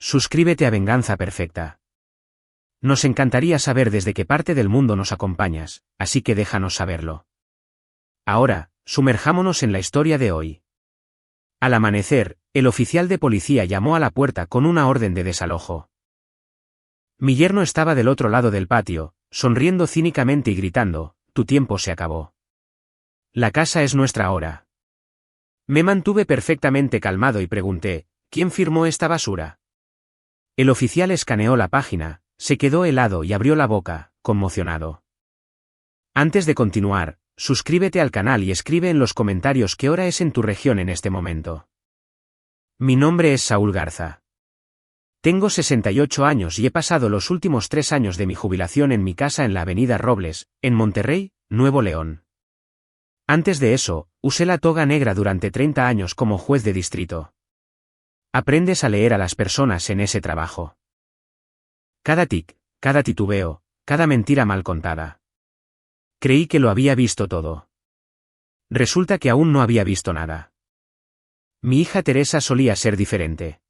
suscríbete a Venganza Perfecta. Nos encantaría saber desde qué parte del mundo nos acompañas, así que déjanos saberlo. Ahora, sumerjámonos en la historia de hoy. Al amanecer, el oficial de policía llamó a la puerta con una orden de desalojo. Mi yerno estaba del otro lado del patio, sonriendo cínicamente y gritando: «Tu tiempo se acabó. La casa es nuestra ahora». Me mantuve perfectamente calmado y pregunté: «¿Quién firmó esta basura?». El oficial escaneó la página, se quedó helado y abrió la boca, conmocionado. Antes de continuar, suscríbete al canal y escribe en los comentarios qué hora es en tu región en este momento. Mi nombre es Saúl Garza. Tengo 68 años y he pasado los últimos 3 años de mi jubilación en mi casa en la Avenida Robles, en Monterrey, Nuevo León. Antes de eso, usé la toga negra durante 30 años como juez de distrito. Aprendes a leer a las personas en ese trabajo. Cada tic, cada titubeo, cada mentira mal contada. Creí que lo había visto todo. Resulta que aún no había visto nada. Mi hija Teresa solía ser diferente.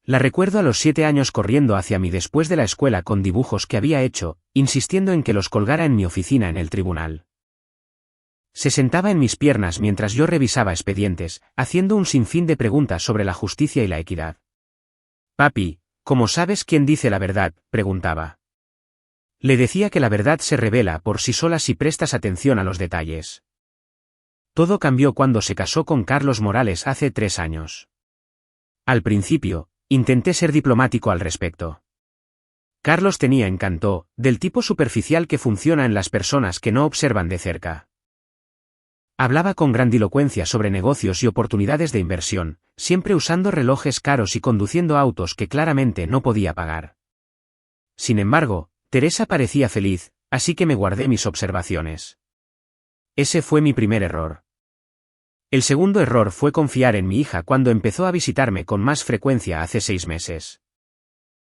La recuerdo a los 7 años corriendo hacia mí después de la escuela con dibujos que había hecho, insistiendo en que los colgara en mi oficina en el tribunal. Se sentaba en mis piernas mientras yo revisaba expedientes, haciendo un sinfín de preguntas sobre la justicia y la equidad. «Papi, ¿cómo sabes quién dice la verdad?», preguntaba. Le decía que la verdad se revela por sí sola si prestas atención a los detalles. Todo cambió cuando se casó con Carlos Morales hace 3 años. Al principio, intenté ser diplomático al respecto. Carlos tenía encanto, del tipo superficial que funciona en las personas que no observan de cerca. Hablaba con grandilocuencia sobre negocios y oportunidades de inversión, siempre usando relojes caros y conduciendo autos que claramente no podía pagar. Sin embargo, Teresa parecía feliz, así que me guardé mis observaciones. Ese fue mi primer error. El segundo error fue confiar en mi hija cuando empezó a visitarme con más frecuencia hace 6 meses.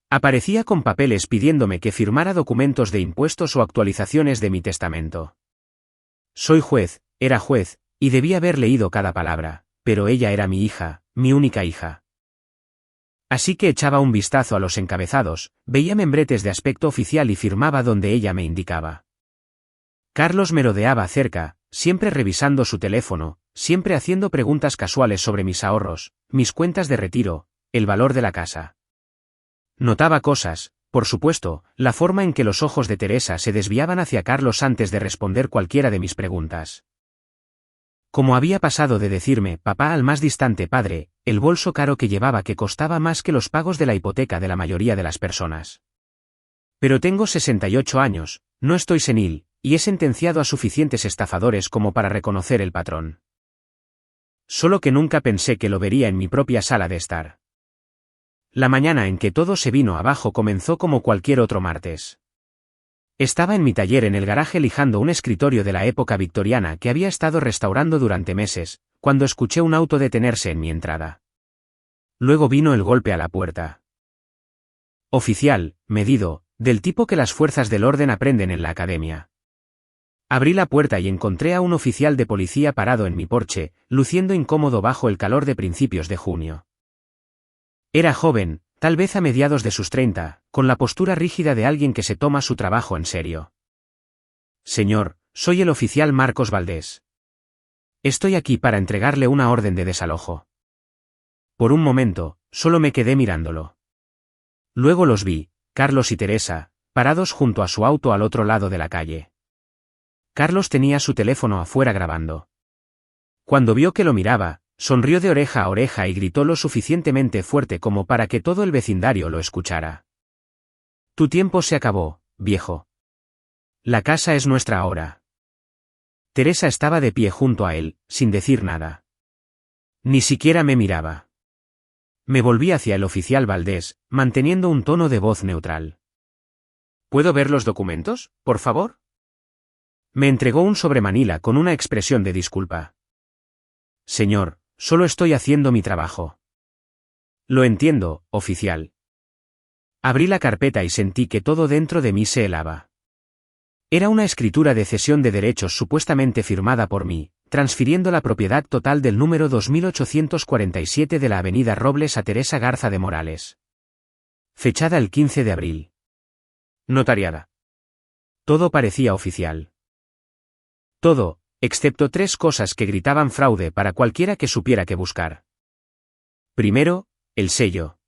Aparecía con papeles pidiéndome que firmara documentos de impuestos o actualizaciones de mi testamento. Soy juez, era juez, y debía haber leído cada palabra, pero ella era mi hija, mi única hija. Así que echaba un vistazo a los encabezados, veía membretes de aspecto oficial y firmaba donde ella me indicaba. Carlos merodeaba cerca, siempre revisando su teléfono, siempre haciendo preguntas casuales sobre mis ahorros, mis cuentas de retiro, el valor de la casa. Notaba cosas, por supuesto, la forma en que los ojos de Teresa se desviaban hacia Carlos antes de responder cualquiera de mis preguntas. Como había pasado de decirme papá al más distante padre, el bolso caro que llevaba que costaba más que los pagos de la hipoteca de la mayoría de las personas. Pero tengo 68 años, no estoy senil, y he sentenciado a suficientes estafadores como para reconocer el patrón. Solo que nunca pensé que lo vería en mi propia sala de estar. La mañana en que todo se vino abajo comenzó como cualquier otro martes. Estaba en mi taller en el garaje lijando un escritorio de la época victoriana que había estado restaurando durante meses, cuando escuché un auto detenerse en mi entrada. Luego vino el golpe a la puerta. Oficial, medido, del tipo que las fuerzas del orden aprenden en la academia. Abrí la puerta y encontré a un oficial de policía parado en mi porche, luciendo incómodo bajo el calor de principios de junio. Era joven, tal vez a mediados de sus 30, con la postura rígida de alguien que se toma su trabajo en serio. Señor, soy el oficial Marcos Valdés. Estoy aquí para entregarle una orden de desalojo. Por un momento, solo me quedé mirándolo. Luego los vi, Carlos y Teresa, parados junto a su auto al otro lado de la calle. Carlos tenía su teléfono afuera grabando. Cuando vio que lo miraba, sonrió de oreja a oreja y gritó lo suficientemente fuerte como para que todo el vecindario lo escuchara. Tu tiempo se acabó, viejo. La casa es nuestra ahora. Teresa estaba de pie junto a él, sin decir nada. Ni siquiera me miraba. Me volví hacia el oficial Valdés, manteniendo un tono de voz neutral. ¿Puedo ver los documentos, por favor? Me entregó un sobremanila con una expresión de disculpa. Señor, solo estoy haciendo mi trabajo. Lo entiendo, oficial. Abrí la carpeta y sentí que todo dentro de mí se helaba. Era una escritura de cesión de derechos supuestamente firmada por mí, transfiriendo la propiedad total del número 2847 de la Avenida Robles a Teresa Garza de Morales. Fechada el 15 de abril. Notariada. Todo parecía oficial. Todo, excepto 3 cosas que gritaban fraude para cualquiera que supiera qué buscar. Primero, el sello.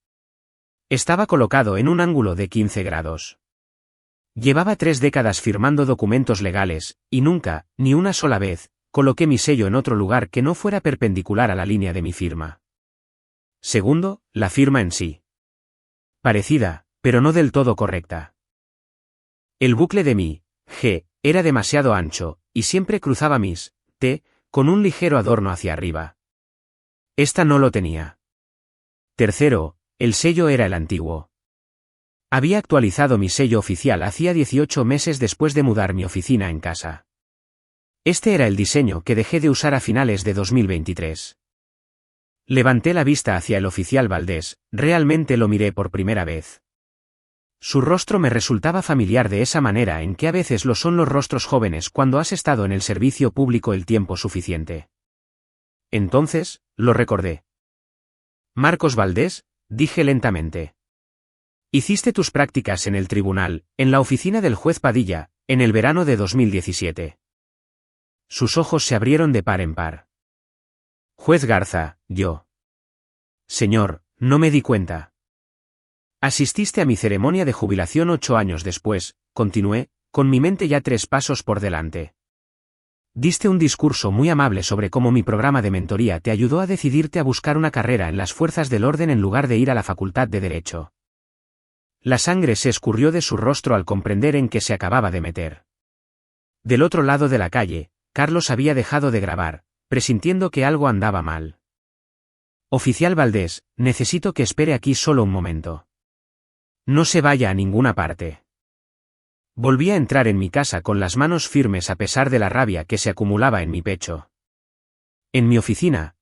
Estaba colocado en un ángulo de 15 grados. Llevaba 3 décadas firmando documentos legales, y nunca, ni una sola vez, coloqué mi sello en otro lugar que no fuera perpendicular a la línea de mi firma. Segundo, la firma en sí. Parecida, pero no del todo correcta. El bucle de mi G era demasiado ancho, y siempre cruzaba mis T con un ligero adorno hacia arriba. Esta no lo tenía. Tercero, el sello era el antiguo. Había actualizado mi sello oficial hacía 18 meses después de mudar mi oficina en casa. Este era el diseño que dejé de usar a finales de 2023. Levanté la vista hacia el oficial Valdés, realmente lo miré por primera vez. Su rostro me resultaba familiar de esa manera en que a veces lo son los rostros jóvenes cuando has estado en el servicio público el tiempo suficiente. Entonces, lo recordé. Marcos Valdés, dije lentamente. Hiciste tus prácticas en el tribunal, en la oficina del juez Padilla, en el verano de 2017. Sus ojos se abrieron de par en par. Juez Garza, yo. Señor, no me di cuenta. Asististe a mi ceremonia de jubilación 8 años después, continué, con mi mente ya 3 pasos por delante. Diste un discurso muy amable sobre cómo mi programa de mentoría te ayudó a decidirte a buscar una carrera en las fuerzas del orden en lugar de ir a la Facultad de Derecho. La sangre se escurrió de su rostro al comprender en qué se acababa de meter. Del otro lado de la calle, Carlos había dejado de grabar, presintiendo que algo andaba mal. Oficial Valdés, necesito que espere aquí solo un momento. No se vaya a ninguna parte. Volví a entrar en mi casa con las manos firmes a pesar de la rabia que se acumulaba en mi pecho. En mi oficina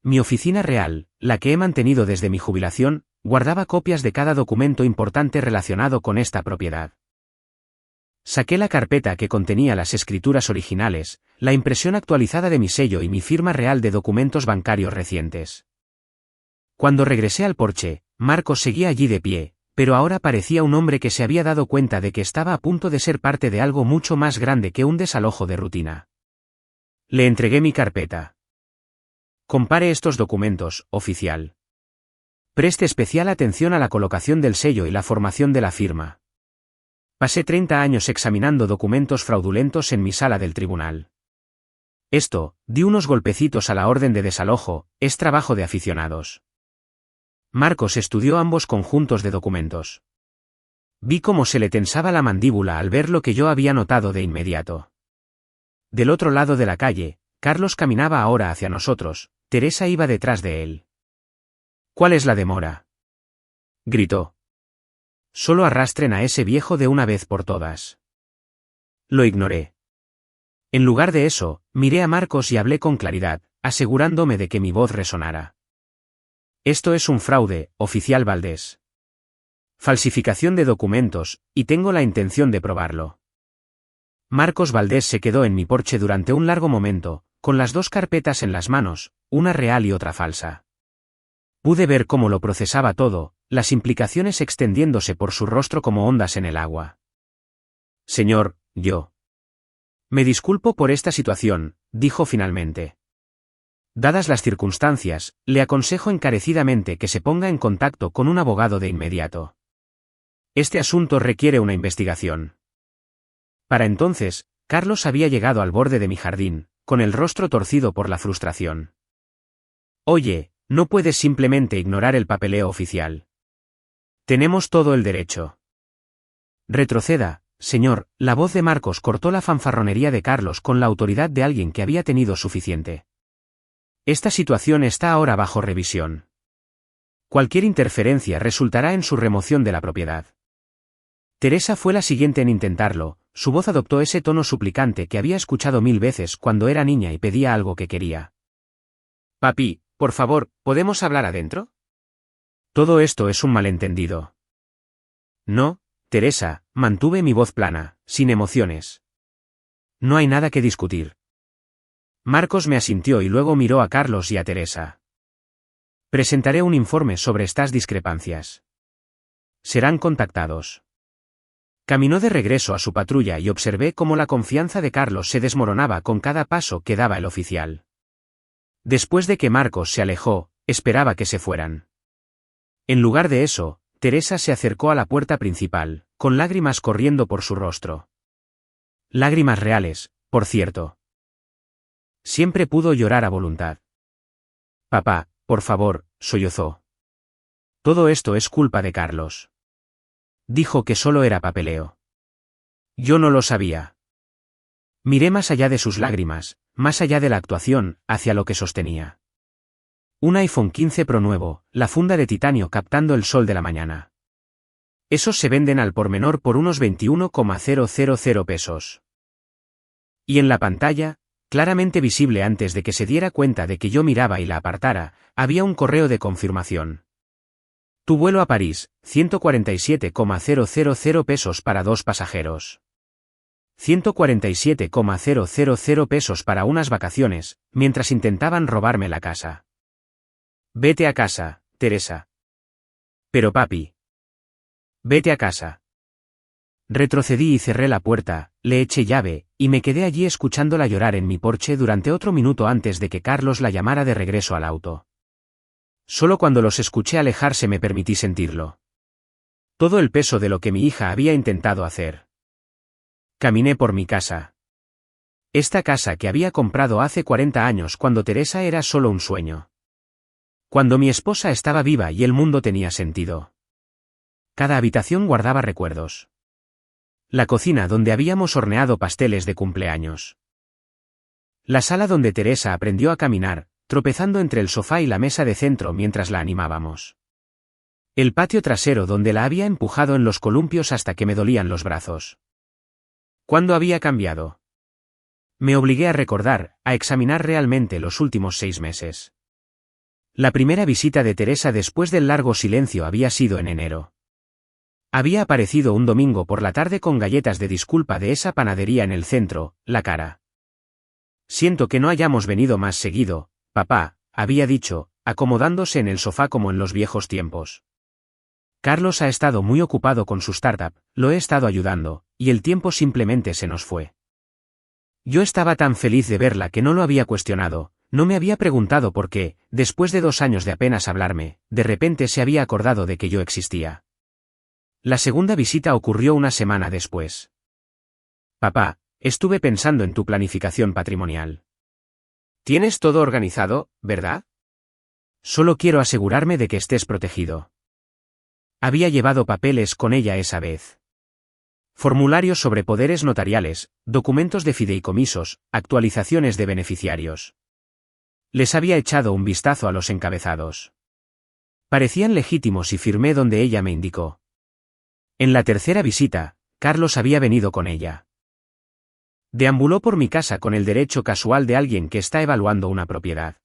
real, la que he mantenido desde mi jubilación, guardaba copias de cada documento importante relacionado con esta propiedad. Saqué la carpeta que contenía las escrituras originales, la impresión actualizada de mi sello y mi firma real de documentos bancarios recientes. Cuando regresé al porche, Marcos seguía allí de pie, pero ahora parecía un hombre que se había dado cuenta de que estaba a punto de ser parte de algo mucho más grande que un desalojo de rutina. Le entregué mi carpeta. Compare estos documentos, oficial. Preste especial atención a la colocación del sello y la formación de la firma. Pasé 30 años examinando documentos fraudulentos en mi sala del tribunal. Esto, di unos golpecitos a la orden de desalojo, es trabajo de aficionados. Marcos estudió ambos conjuntos de documentos. Vi cómo se le tensaba la mandíbula al ver lo que yo había notado de inmediato. Del otro lado de la calle, Carlos caminaba ahora hacia nosotros, Teresa iba detrás de él. ¿Cuál es la demora?, gritó. Solo arrastren a ese viejo de una vez por todas. Lo ignoré. En lugar de eso, miré a Marcos y hablé con claridad, asegurándome de que mi voz resonara. Esto es un fraude, oficial Valdés. Falsificación de documentos, y tengo la intención de probarlo. Marcos Valdés se quedó en mi porche durante un largo momento, con las 2 carpetas en las manos, una real y otra falsa. Pude ver cómo lo procesaba todo, las implicaciones extendiéndose por su rostro como ondas en el agua. Señor, yo. Me disculpo por esta situación, dijo finalmente. Dadas las circunstancias, le aconsejo encarecidamente que se ponga en contacto con un abogado de inmediato. Este asunto requiere una investigación. Para entonces, Carlos había llegado al borde de mi jardín, con el rostro torcido por la frustración. Oye, no puedes simplemente ignorar el papeleo oficial. Tenemos todo el derecho. Retroceda, señor, la voz de Marcos cortó la fanfarronería de Carlos con la autoridad de alguien que había tenido suficiente. Esta situación está ahora bajo revisión. Cualquier interferencia resultará en su remoción de la propiedad. Teresa fue la siguiente en intentarlo, su voz adoptó ese tono suplicante que había escuchado 1000 veces cuando era niña y pedía algo que quería. Papi, por favor, ¿podemos hablar adentro? Todo esto es un malentendido. No, Teresa, mantuve mi voz plana, sin emociones. No hay nada que discutir. Marcos me asintió y luego miró a Carlos y a Teresa. Presentaré un informe sobre estas discrepancias. Serán contactados. Caminó de regreso a su patrulla y observé cómo la confianza de Carlos se desmoronaba con cada paso que daba el oficial. Después de que Marcos se alejó, esperaba que se fueran. En lugar de eso, Teresa se acercó a la puerta principal, con lágrimas corriendo por su rostro. Lágrimas reales, por cierto. Siempre pudo llorar a voluntad. Papá, por favor, sollozó. Todo esto es culpa de Carlos. Dijo que solo era papeleo. Yo no lo sabía. Miré más allá de sus lágrimas, más allá de la actuación, hacia lo que sostenía. Un iPhone 15 Pro nuevo, la funda de titanio captando el sol de la mañana. Esos se venden al por menor por unos 21,000 pesos. Y en la pantalla, claramente visible antes de que se diera cuenta de que yo miraba y la apartara, había un correo de confirmación. Tu vuelo a París, 147,000 pesos para 2 pasajeros. 147,000 pesos para unas vacaciones, mientras intentaban robarme la casa. Vete a casa, Teresa. Pero papi. Vete a casa. Retrocedí y cerré la puerta, le eché llave, y me quedé allí escuchándola llorar en mi porche durante otro minuto antes de que Carlos la llamara de regreso al auto. Solo cuando los escuché alejarse me permití sentirlo. Todo el peso de lo que mi hija había intentado hacer. Caminé por mi casa. Esta casa que había comprado hace 40 años cuando Teresa era solo un sueño. Cuando mi esposa estaba viva y el mundo tenía sentido. Cada habitación guardaba recuerdos. La cocina donde habíamos horneado pasteles de cumpleaños. La sala donde Teresa aprendió a caminar, tropezando entre el sofá y la mesa de centro mientras la animábamos. El patio trasero donde la había empujado en los columpios hasta que me dolían los brazos. ¿Cuándo había cambiado? Me obligué a recordar, a examinar realmente los últimos 6 meses. La primera visita de Teresa después del largo silencio había sido en enero. Había aparecido un domingo por la tarde con galletas de disculpa de esa panadería en el centro, la cara. Siento que no hayamos venido más seguido, papá, había dicho, acomodándose en el sofá como en los viejos tiempos. Carlos ha estado muy ocupado con su startup, lo he estado ayudando, y el tiempo simplemente se nos fue. Yo estaba tan feliz de verla que no lo había cuestionado, no me había preguntado por qué, después de 2 años de apenas hablarme, de repente se había acordado de que yo existía. La segunda visita ocurrió una semana después. Papá, estuve pensando en tu planificación patrimonial. Tienes todo organizado, ¿verdad? Solo quiero asegurarme de que estés protegido. Había llevado papeles con ella esa vez. Formularios sobre poderes notariales, documentos de fideicomisos, actualizaciones de beneficiarios. Les había echado un vistazo a los encabezados. Parecían legítimos y firmé donde ella me indicó. En la tercera visita, Carlos había venido con ella. Deambuló por mi casa con el derecho casual de alguien que está evaluando una propiedad.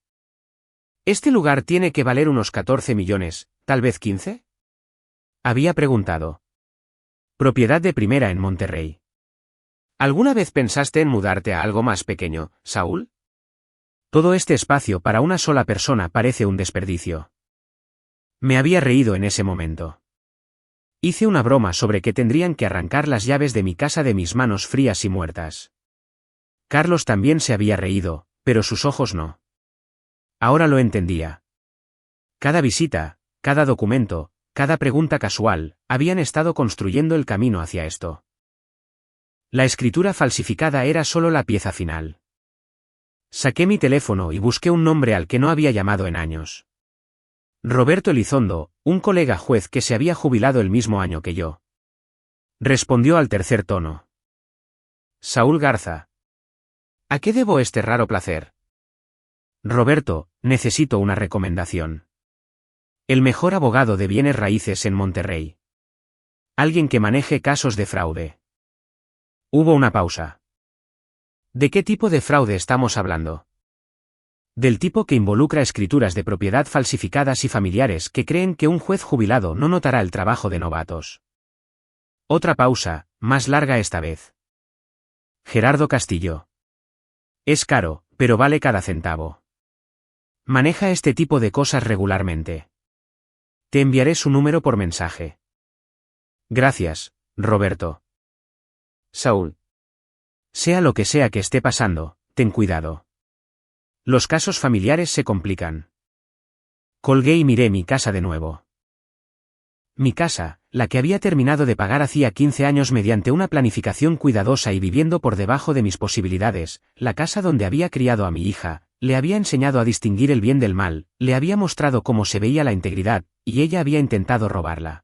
¿Este lugar tiene que valer unos 14 millones, tal vez 15? Había preguntado. Propiedad de primera en Monterrey. ¿Alguna vez pensaste en mudarte a algo más pequeño, Saúl? Todo este espacio para una sola persona parece un desperdicio. Me había reído en ese momento. Hice una broma sobre que tendrían que arrancar las llaves de mi casa de mis manos frías y muertas. Carlos también se había reído, pero sus ojos no. Ahora lo entendía. Cada visita, cada documento, cada pregunta casual, habían estado construyendo el camino hacia esto. La escritura falsificada era solo la pieza final. Saqué mi teléfono y busqué un nombre al que no había llamado en años. Roberto Elizondo, un colega juez que se había jubilado el mismo año que yo. Respondió al tercer tono. Saúl Garza. ¿A qué debo este raro placer? Roberto, necesito una recomendación. El mejor abogado de bienes raíces en Monterrey. Alguien que maneje casos de fraude. Hubo una pausa. ¿De qué tipo de fraude estamos hablando? Del tipo que involucra escrituras de propiedad falsificadas y familiares que creen que un juez jubilado no notará el trabajo de novatos. Otra pausa, más larga esta vez. Gerardo Castillo. Es caro, pero vale cada centavo. Maneja este tipo de cosas regularmente. Te enviaré su número por mensaje. Gracias, Roberto. Saúl. Sea lo que sea que esté pasando, ten cuidado. Los casos familiares se complican. Colgué y miré mi casa de nuevo. Mi casa, la que había terminado de pagar hacía 15 años mediante una planificación cuidadosa y viviendo por debajo de mis posibilidades, la casa donde había criado a mi hija, le había enseñado a distinguir el bien del mal, le había mostrado cómo se veía la integridad, y ella había intentado robarla.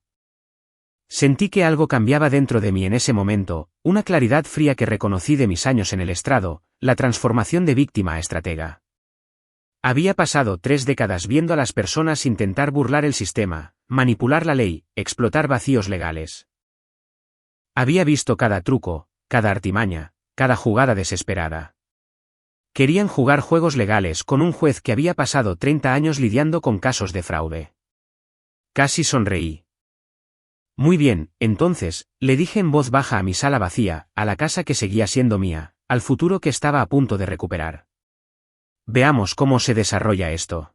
Sentí que algo cambiaba dentro de mí en ese momento, una claridad fría que reconocí de mis años en el estrado, la transformación de víctima a estratega. Había pasado 3 décadas viendo a las personas intentar burlar el sistema, manipular la ley, explotar vacíos legales. Había visto cada truco, cada artimaña, cada jugada desesperada. Querían jugar juegos legales con un juez que había pasado 30 años lidiando con casos de fraude. Casi sonreí. Muy bien, entonces, le dije en voz baja a mi sala vacía, a la casa que seguía siendo mía, al futuro que estaba a punto de recuperar. Veamos cómo se desarrolla esto.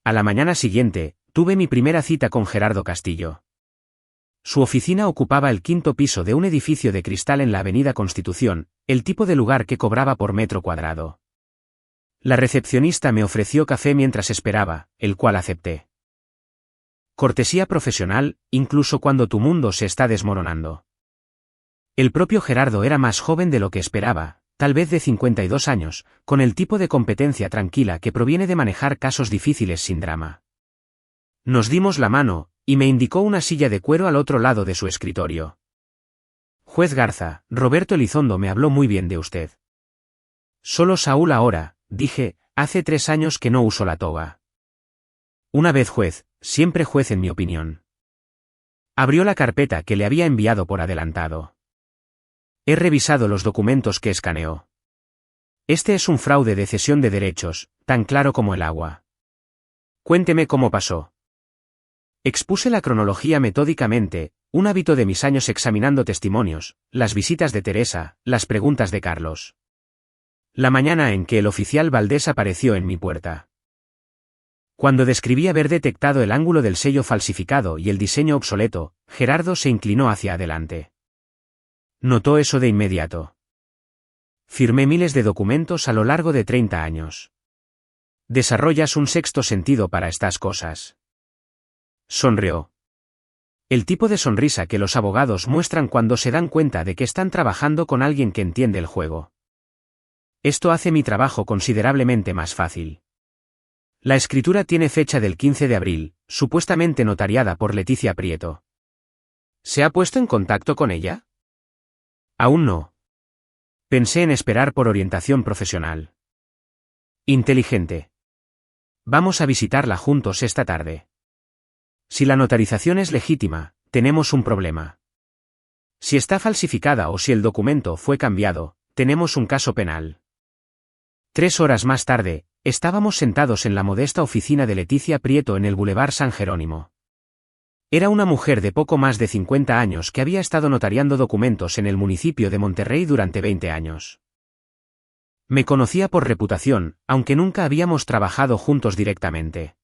A la mañana siguiente, tuve mi primera cita con Gerardo Castillo. Su oficina ocupaba el 5º piso de un edificio de cristal en la Avenida Constitución, el tipo de lugar que cobraba por metro cuadrado. La recepcionista me ofreció café mientras esperaba, el cual acepté. Cortesía profesional, incluso cuando tu mundo se está desmoronando. El propio Gerardo era más joven de lo que esperaba, tal vez de 52 años, con el tipo de competencia tranquila que proviene de manejar casos difíciles sin drama. Nos dimos la mano, y me indicó una silla de cuero al otro lado de su escritorio. Juez Garza, Roberto Elizondo me habló muy bien de usted. Solo Saúl ahora, dije, hace 3 años que no uso la toga. Una vez juez, siempre juez en mi opinión. Abrió la carpeta que le había enviado por adelantado. He revisado los documentos que escaneó. Este es un fraude de cesión de derechos, tan claro como el agua. Cuénteme cómo pasó. Expuse la cronología metódicamente, un hábito de mis años examinando testimonios, las visitas de Teresa, las preguntas de Carlos. La mañana en que el oficial Valdés apareció en mi puerta. Cuando describí haber detectado el ángulo del sello falsificado y el diseño obsoleto, Gerardo se inclinó hacia adelante. Notó eso de inmediato. Firmé miles de documentos a lo largo de 30 años. Desarrollas un sexto sentido para estas cosas. Sonrió. El tipo de sonrisa que los abogados muestran cuando se dan cuenta de que están trabajando con alguien que entiende el juego. Esto hace mi trabajo considerablemente más fácil. La escritura tiene fecha del 15 de abril, supuestamente notariada por Leticia Prieto. ¿Se ha puesto en contacto con ella? Aún no. Pensé en esperar por orientación profesional. Inteligente. Vamos a visitarla juntos esta tarde. Si la notarización es legítima, tenemos un problema. Si está falsificada o si el documento fue cambiado, tenemos un caso penal. 3 horas más tarde, estábamos sentados en la modesta oficina de Leticia Prieto en el Boulevard San Jerónimo. Era una mujer de poco más de 50 años que había estado notariando documentos en el municipio de Monterrey durante 20 años. Me conocía por reputación, aunque nunca habíamos trabajado juntos directamente.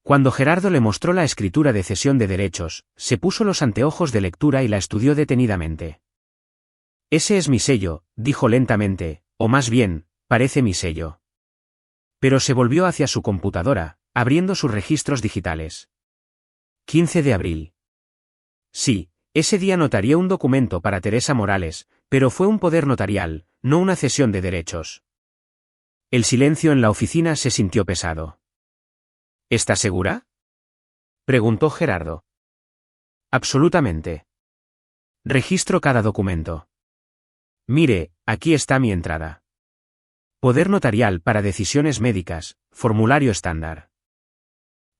Cuando Gerardo le mostró la escritura de cesión de derechos, se puso los anteojos de lectura y la estudió detenidamente. Ese es mi sello, dijo lentamente, o más bien, parece mi sello. Pero se volvió hacia su computadora, abriendo sus registros digitales. 15 de abril. Sí, ese día notarié un documento para Teresa Morales, pero fue un poder notarial, no una cesión de derechos. El silencio en la oficina se sintió pesado. ¿Estás segura? Preguntó Gerardo. Absolutamente. Registro cada documento. Mire, aquí está mi entrada. Poder notarial para decisiones médicas, formulario estándar.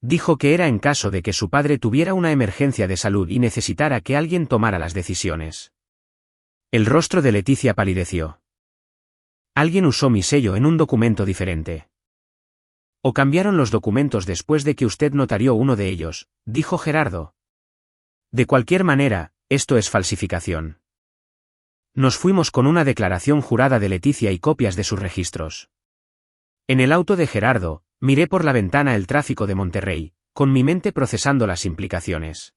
Dijo que era en caso de que su padre tuviera una emergencia de salud y necesitara que alguien tomara las decisiones. El rostro de Leticia palideció. Alguien usó mi sello en un documento diferente. O cambiaron los documentos después de que usted notarió uno de ellos, dijo Gerardo. De cualquier manera, esto es falsificación. Nos fuimos con una declaración jurada de Leticia y copias de sus registros. En el auto de Gerardo, miré por la ventana el tráfico de Monterrey, con mi mente procesando las implicaciones.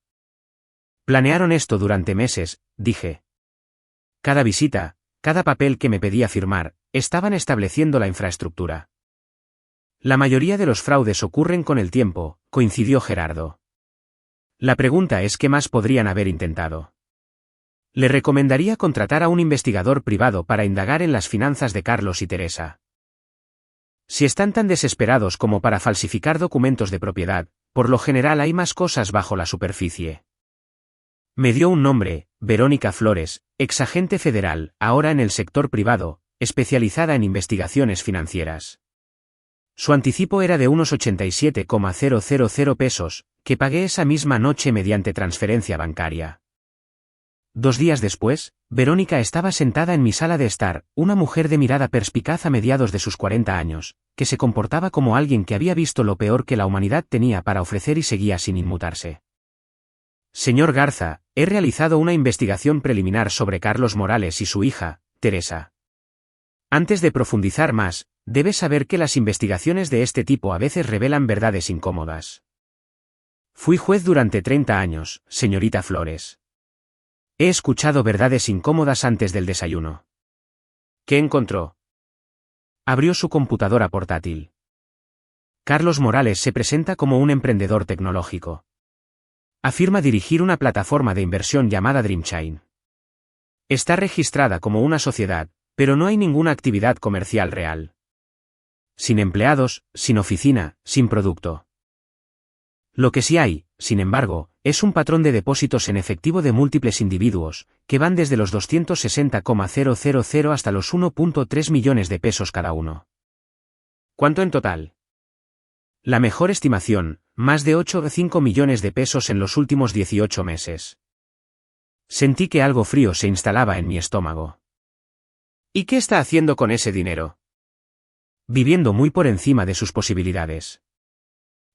Planearon esto durante meses, dije. Cada visita, cada papel que me pedía firmar, estaban estableciendo la infraestructura. La mayoría de los fraudes ocurren con el tiempo, coincidió Gerardo. La pregunta es qué más podrían haber intentado. Le recomendaría contratar a un investigador privado para indagar en las finanzas de Carlos y Teresa. Si están tan desesperados como para falsificar documentos de propiedad, por lo general hay más cosas bajo la superficie. Me dio un nombre, Verónica Flores, exagente federal, ahora en el sector privado, especializada en investigaciones financieras. Su anticipo era de unos 87,000 pesos, que pagué esa misma noche mediante transferencia bancaria. 2 días después, Verónica estaba sentada en mi sala de estar, una mujer de mirada perspicaz a mediados de sus 40 años, que se comportaba como alguien que había visto lo peor que la humanidad tenía para ofrecer y seguía sin inmutarse. Señor Garza, he realizado una investigación preliminar sobre Carlos Morales y su hija, Teresa. Antes de profundizar más, debes saber que las investigaciones de este tipo a veces revelan verdades incómodas. Fui juez durante 30 años, señorita Flores. He escuchado verdades incómodas antes del desayuno. ¿Qué encontró? Abrió su computadora portátil. Carlos Morales se presenta como un emprendedor tecnológico. Afirma dirigir una plataforma de inversión llamada DreamChain. Está registrada como una sociedad, pero no hay ninguna actividad comercial real. Sin empleados, sin oficina, sin producto. Lo que sí hay, sin embargo, es un patrón de depósitos en efectivo de múltiples individuos, que van desde los 260,000 hasta los 1,3 millones de pesos cada uno. ¿Cuánto en total? La mejor estimación, más de 8,5 millones de pesos en los últimos 18 meses. Sentí que algo frío se instalaba en mi estómago. ¿Y qué está haciendo con ese dinero? Viviendo muy por encima de sus posibilidades.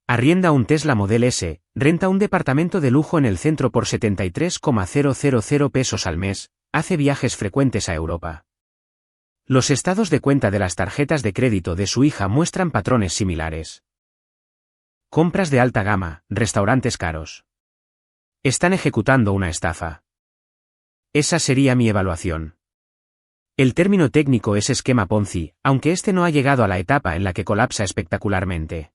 Arrienda un Tesla Model S, renta un departamento de lujo en el centro por 73,000 pesos al mes, hace viajes frecuentes a Europa. Los estados de cuenta de las tarjetas de crédito de su hija muestran patrones similares. Compras de alta gama, restaurantes caros. Están ejecutando una estafa. Esa sería mi evaluación. El término técnico es esquema Ponzi, aunque este no ha llegado a la etapa en la que colapsa espectacularmente.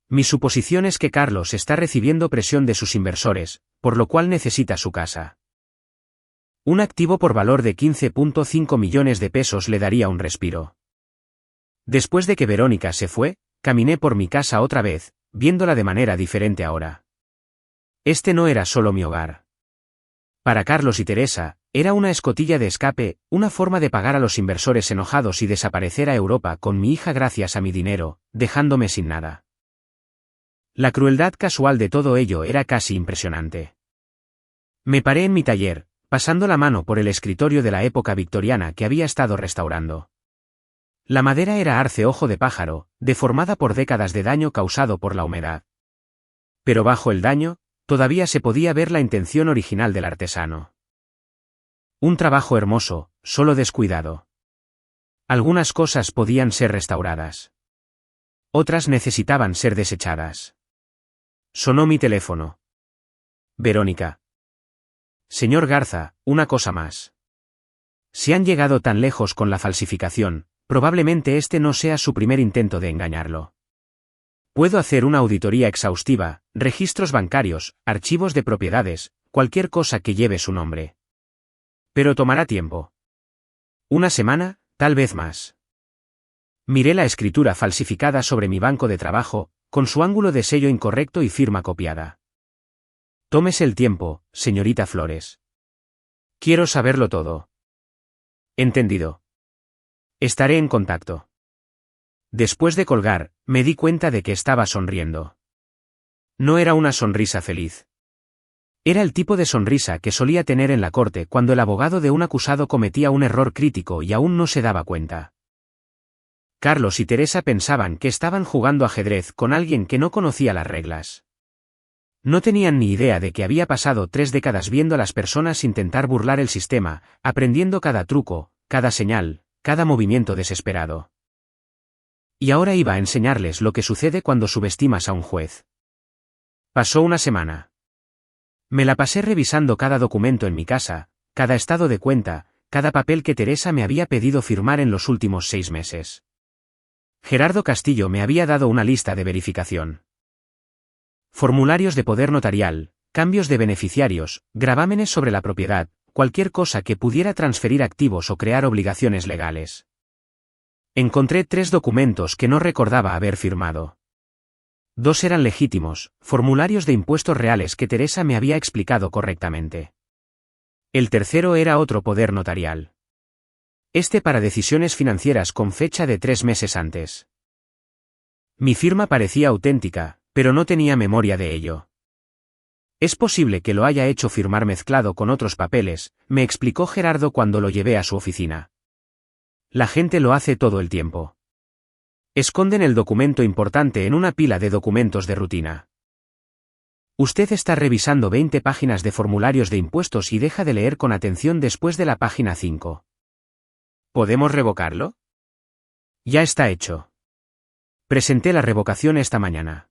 Mi suposición es que Carlos está recibiendo presión de sus inversores, por lo cual necesita su casa. Un activo por valor de 15,5 millones de pesos le daría un respiro. Después de que Verónica se fue, caminé por mi casa otra vez, viéndola de manera diferente ahora. Este no era solo mi hogar. Para Carlos y Teresa, era una escotilla de escape, una forma de pagar a los inversores enojados y desaparecer a Europa con mi hija gracias a mi dinero, dejándome sin nada. La crueldad casual de todo ello era casi impresionante. Me paré en mi taller, pasando la mano por el escritorio de la época victoriana que había estado restaurando. La madera era arce ojo de pájaro, deformada por décadas de daño causado por la humedad. Pero bajo el daño, todavía se podía ver la intención original del artesano. Un trabajo hermoso, solo descuidado. Algunas cosas podían ser restauradas. Otras necesitaban ser desechadas. Sonó mi teléfono. Verónica. Señor Garza, una cosa más. Si han llegado tan lejos con la falsificación, probablemente este no sea su primer intento de engañarlo. Puedo hacer una auditoría exhaustiva, registros bancarios, archivos de propiedades, cualquier cosa que lleve su nombre. Pero tomará tiempo. Una semana, tal vez más. Miré la escritura falsificada sobre mi banco de trabajo, con su ángulo de sello incorrecto y firma copiada. Tómese el tiempo, señorita Flores. Quiero saberlo todo. Entendido. Estaré en contacto. Después de colgar, me di cuenta de que estaba sonriendo. No era una sonrisa feliz. Era el tipo de sonrisa que solía tener en la corte cuando el abogado de un acusado cometía un error crítico y aún no se daba cuenta. Carlos y Teresa pensaban que estaban jugando ajedrez con alguien que no conocía las reglas. No tenían ni idea de que había pasado 3 décadas viendo a las personas intentar burlar el sistema, aprendiendo cada truco, cada señal, cada movimiento desesperado. Y ahora iba a enseñarles lo que sucede cuando subestimas a un juez. Pasó una semana. Me la pasé revisando cada documento en mi casa, cada estado de cuenta, cada papel que Teresa me había pedido firmar en los últimos 6 meses. Gerardo Castillo me había dado una lista de verificación. Formularios de poder notarial, cambios de beneficiarios, gravámenes sobre la propiedad, cualquier cosa que pudiera transferir activos o crear obligaciones legales. Encontré 3 documentos que no recordaba haber firmado. 2 eran legítimos, formularios de impuestos reales que Teresa me había explicado correctamente. El tercero era otro poder notarial. Este para decisiones financieras con fecha de 3 meses antes. Mi firma parecía auténtica, pero no tenía memoria de ello. Es posible que lo haya hecho firmar mezclado con otros papeles, me explicó Gerardo cuando lo llevé a su oficina. La gente lo hace todo el tiempo. Esconden el documento importante en una pila de documentos de rutina. Usted está revisando 20 páginas de formularios de impuestos y deja de leer con atención después de la página 5. ¿Podemos revocarlo? Ya está hecho. Presenté la revocación esta mañana.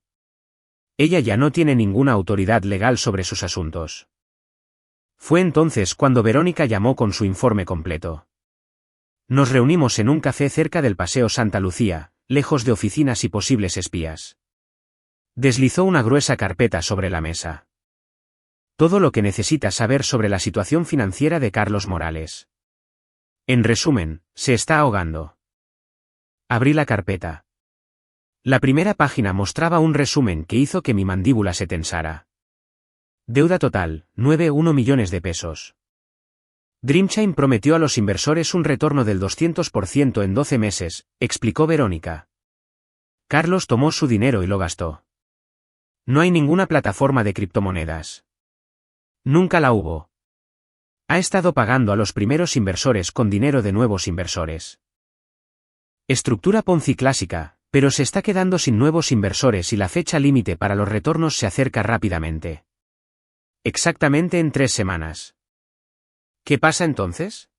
Ella ya no tiene ninguna autoridad legal sobre sus asuntos. Fue entonces cuando Verónica llamó con su informe completo. Nos reunimos en un café cerca del Paseo Santa Lucía, lejos de oficinas y posibles espías. Deslizó una gruesa carpeta sobre la mesa. Todo lo que necesita saber sobre la situación financiera de Carlos Morales. En resumen, se está ahogando. Abrí la carpeta. La primera página mostraba un resumen que hizo que mi mandíbula se tensara. Deuda total, 9,1 millones de pesos. Dreamchain prometió a los inversores un retorno del 200% en 12 meses, explicó Verónica. Carlos tomó su dinero y lo gastó. No hay ninguna plataforma de criptomonedas. Nunca la hubo. Ha estado pagando a los primeros inversores con dinero de nuevos inversores. Estructura Ponzi clásica, pero se está quedando sin nuevos inversores y la fecha límite para los retornos se acerca rápidamente. Exactamente en 3 semanas. ¿Qué pasa entonces?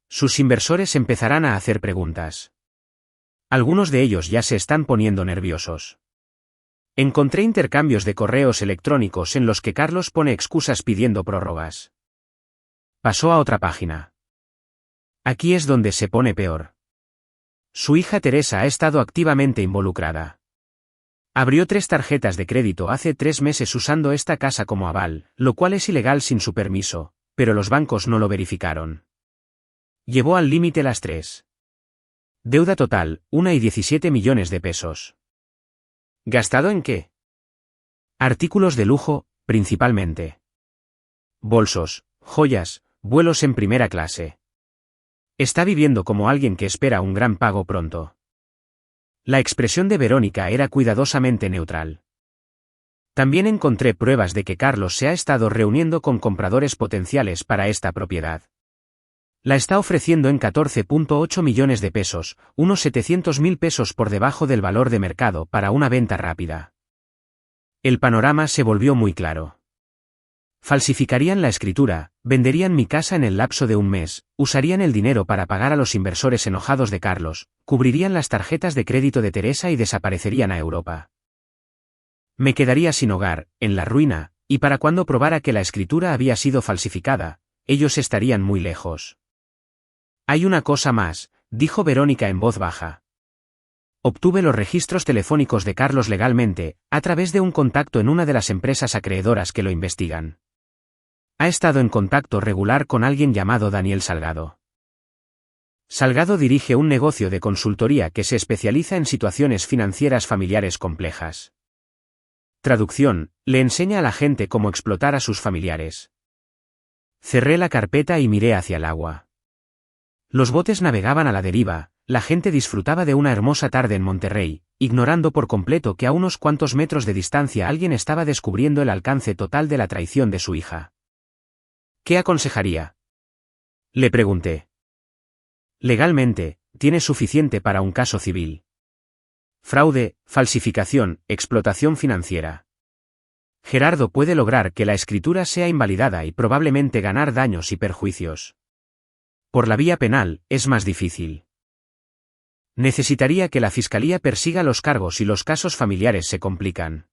Sus inversores empezarán a hacer preguntas. Algunos de ellos ya se están poniendo nerviosos. Encontré intercambios de correos electrónicos en los que Carlos pone excusas pidiendo prórrogas. Pasó a otra página. Aquí es donde se pone peor. Su hija Teresa ha estado activamente involucrada. Abrió 3 tarjetas de crédito hace 3 meses usando esta casa como aval, lo cual es ilegal sin su permiso, pero los bancos no lo verificaron. Llevó al límite las 3. Deuda total, 1,17 millones de pesos. ¿Gastado en qué? Artículos de lujo, principalmente. Bolsos, joyas, vuelos en primera clase. Está viviendo como alguien que espera un gran pago pronto. La expresión de Verónica era cuidadosamente neutral. También encontré pruebas de que Carlos se ha estado reuniendo con compradores potenciales para esta propiedad. La está ofreciendo en 14,8 millones de pesos, unos 700.000 pesos por debajo del valor de mercado para una venta rápida. El panorama se volvió muy claro. Falsificarían la escritura, venderían mi casa en el lapso de un mes, usarían el dinero para pagar a los inversores enojados de Carlos, cubrirían las tarjetas de crédito de Teresa y desaparecerían a Europa. Me quedaría sin hogar, en la ruina, y para cuando probara que la escritura había sido falsificada, ellos estarían muy lejos. Hay una cosa más, dijo Verónica en voz baja. Obtuve los registros telefónicos de Carlos legalmente, a través de un contacto en una de las empresas acreedoras que lo investigan. Ha estado en contacto regular con alguien llamado Daniel Salgado. Salgado dirige un negocio de consultoría que se especializa en situaciones financieras familiares complejas. Traducción, le enseña a la gente cómo explotar a sus familiares. Cerré la carpeta y miré hacia el agua. Los botes navegaban a la deriva, la gente disfrutaba de una hermosa tarde en Monterrey, ignorando por completo que a unos cuantos metros de distancia alguien estaba descubriendo el alcance total de la traición de su hija. ¿Qué aconsejaría? Le pregunté. Legalmente, tiene suficiente para un caso civil. Fraude, falsificación, explotación financiera. Gerardo puede lograr que la escritura sea invalidada y probablemente ganar daños y perjuicios. Por la vía penal, es más difícil. Necesitaría que la fiscalía persiga los cargos y los casos familiares se complican.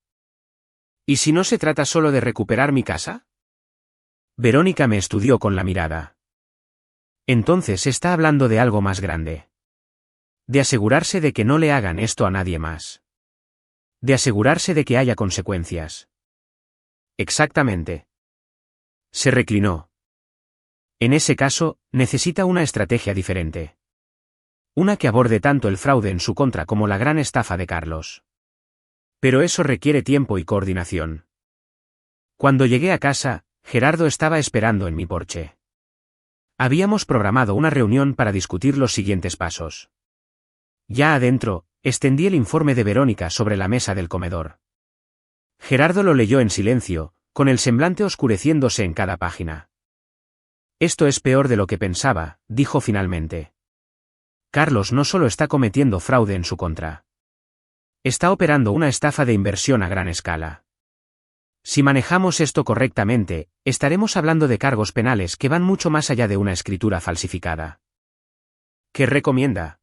¿Y si no se trata solo de recuperar mi casa? Verónica me estudió con la mirada. Entonces está hablando de algo más grande. De asegurarse de que no le hagan esto a nadie más. De asegurarse de que haya consecuencias. Exactamente. Se reclinó. En ese caso, necesita una estrategia diferente. Una que aborde tanto el fraude en su contra como la gran estafa de Carlos. Pero eso requiere tiempo y coordinación. Cuando llegué a casa, Gerardo estaba esperando en mi porche. Habíamos programado una reunión para discutir los siguientes pasos. Ya adentro, extendí el informe de Verónica sobre la mesa del comedor. Gerardo lo leyó en silencio, con el semblante oscureciéndose en cada página. Esto es peor de lo que pensaba, dijo finalmente. Carlos no solo está cometiendo fraude en su contra. Está operando una estafa de inversión a gran escala. Si manejamos esto correctamente, estaremos hablando de cargos penales que van mucho más allá de una escritura falsificada. ¿Qué recomienda?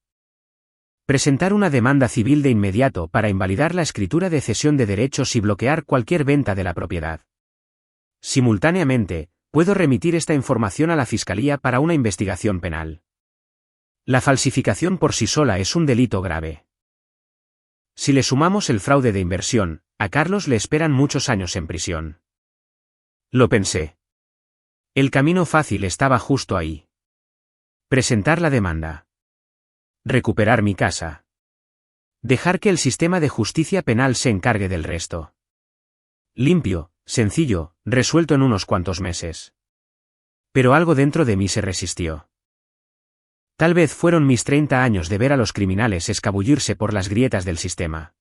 Presentar una demanda civil de inmediato para invalidar la escritura de cesión de derechos y bloquear cualquier venta de la propiedad. Simultáneamente, puedo remitir esta información a la Fiscalía para una investigación penal. La falsificación por sí sola es un delito grave. Si le sumamos el fraude de inversión, a Carlos le esperan muchos años en prisión. Lo pensé. El camino fácil estaba justo ahí. Presentar la demanda. Recuperar mi casa. Dejar que el sistema de justicia penal se encargue del resto. Limpio, sencillo, resuelto en unos cuantos meses. Pero algo dentro de mí se resistió. Tal vez fueron mis 30 años de ver a los criminales escabullirse por las grietas del sistema.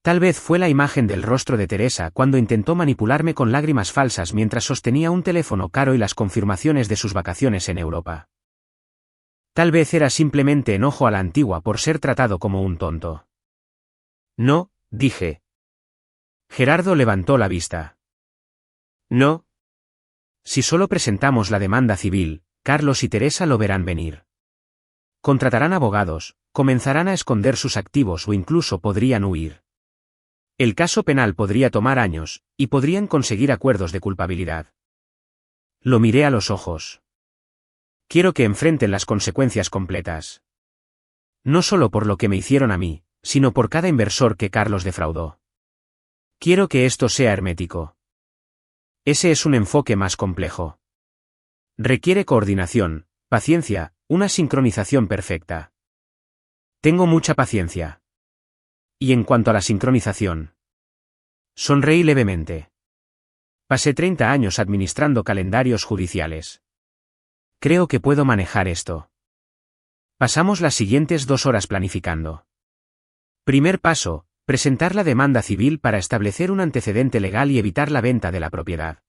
Tal vez fue la imagen del rostro de Teresa cuando intentó manipularme con lágrimas falsas mientras sostenía un teléfono caro y las confirmaciones de sus vacaciones en Europa. Tal vez era simplemente enojo a la antigua por ser tratado como un tonto. No, dije. Gerardo levantó la vista. No. Si solo presentamos la demanda civil, Carlos y Teresa lo verán venir. Contratarán abogados, comenzarán a esconder sus activos o incluso podrían huir. El caso penal podría tomar años, y podrían conseguir acuerdos de culpabilidad. Lo miré a los ojos. Quiero que enfrenten las consecuencias completas. No solo por lo que me hicieron a mí, sino por cada inversor que Carlos defraudó. Quiero que esto sea hermético. Ese es un enfoque más complejo. Requiere coordinación, paciencia, una sincronización perfecta. Tengo mucha paciencia. Y en cuanto a la sincronización. Sonreí levemente. Pasé 30 años administrando calendarios judiciales. Creo que puedo manejar esto. Pasamos las siguientes 2 horas planificando. Primer paso, presentar la demanda civil para establecer un antecedente legal y evitar la venta de la propiedad.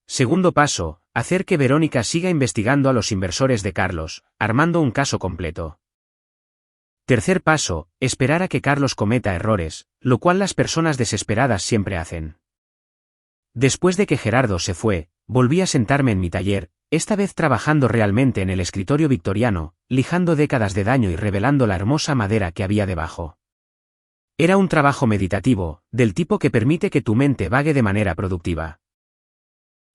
Segundo paso, hacer que Verónica siga investigando a los inversores de Carlos, armando un caso completo. Tercer paso, esperar a que Carlos cometa errores, lo cual las personas desesperadas siempre hacen. Después de que Gerardo se fue, volví a sentarme en mi taller, esta vez trabajando realmente en el escritorio victoriano, lijando décadas de daño y revelando la hermosa madera que había debajo. Era un trabajo meditativo, del tipo que permite que tu mente vague de manera productiva.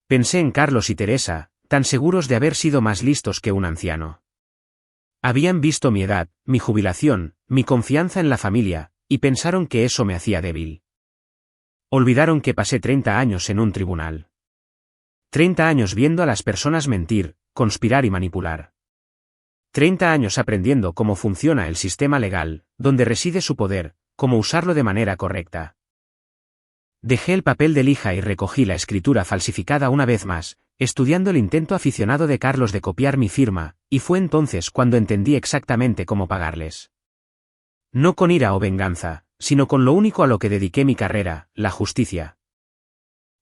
Pensé en Carlos y Teresa, tan seguros de haber sido más listos que un anciano. Habían visto mi edad, mi jubilación, mi confianza en la familia, y pensaron que eso me hacía débil. Olvidaron que pasé 30 años en un tribunal. 30 años viendo a las personas mentir, conspirar y manipular. 30 años aprendiendo cómo funciona el sistema legal, dónde reside su poder, cómo usarlo de manera correcta. Dejé el papel de lija y recogí la escritura falsificada una vez más, estudiando el intento aficionado de Carlos de copiar mi firma, y fue entonces cuando entendí exactamente cómo pagarles. No con ira o venganza, sino con lo único a lo que dediqué mi carrera, la justicia.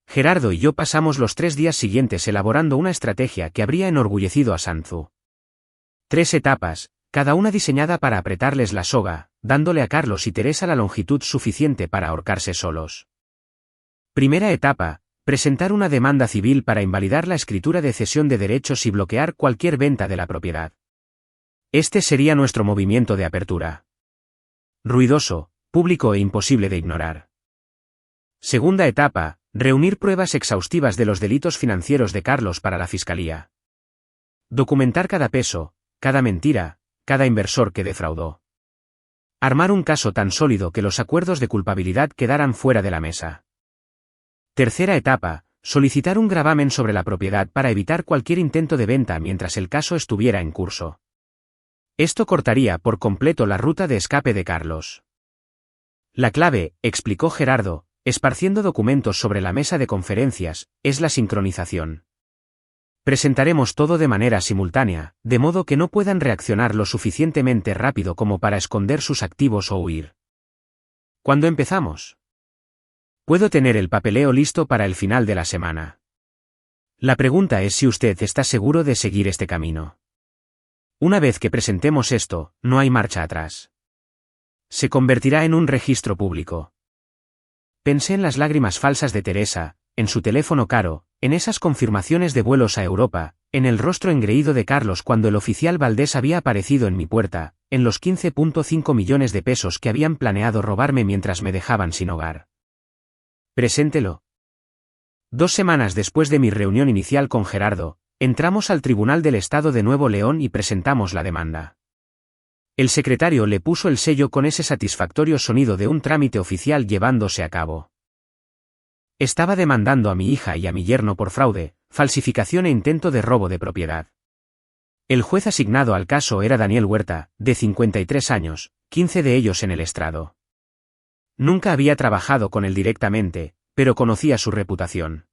Gerardo y yo pasamos los 3 días siguientes elaborando una estrategia que habría enorgullecido a Sanzu. 3 etapas, cada una diseñada para apretarles la soga, dándole a Carlos y Teresa la longitud suficiente para ahorcarse solos. Primera etapa, presentar una demanda civil para invalidar la escritura de cesión de derechos y bloquear cualquier venta de la propiedad. Este sería nuestro movimiento de apertura. Ruidoso, público e imposible de ignorar. Segunda etapa, reunir pruebas exhaustivas de los delitos financieros de Carlos para la Fiscalía. Documentar cada peso, cada mentira, cada inversor que defraudó. Armar un caso tan sólido que los acuerdos de culpabilidad quedaran fuera de la mesa. Tercera etapa, solicitar un gravamen sobre la propiedad para evitar cualquier intento de venta mientras el caso estuviera en curso. Esto cortaría por completo la ruta de escape de Carlos. La clave, explicó Gerardo, esparciendo documentos sobre la mesa de conferencias, es la sincronización. Presentaremos todo de manera simultánea, de modo que no puedan reaccionar lo suficientemente rápido como para esconder sus activos o huir. ¿Cuándo empezamos? Puedo tener el papeleo listo para el final de la semana. La pregunta es si usted está seguro de seguir este camino. Una vez que presentemos esto, no hay marcha atrás. Se convertirá en un registro público. Pensé en las lágrimas falsas de Teresa, en su teléfono caro, en esas confirmaciones de vuelos a Europa, en el rostro engreído de Carlos cuando el oficial Valdés había aparecido en mi puerta, en los 15,5 millones de pesos que habían planeado robarme mientras me dejaban sin hogar. Preséntelo. 2 semanas después de mi reunión inicial con Gerardo, entramos al Tribunal del Estado de Nuevo León y presentamos la demanda. El secretario le puso el sello con ese satisfactorio sonido de un trámite oficial llevándose a cabo. Estaba demandando a mi hija y a mi yerno por fraude, falsificación e intento de robo de propiedad. El juez asignado al caso era Daniel Huerta, de 53 años, 15 de ellos en el estrado. Nunca había trabajado con él directamente, pero conocía su reputación.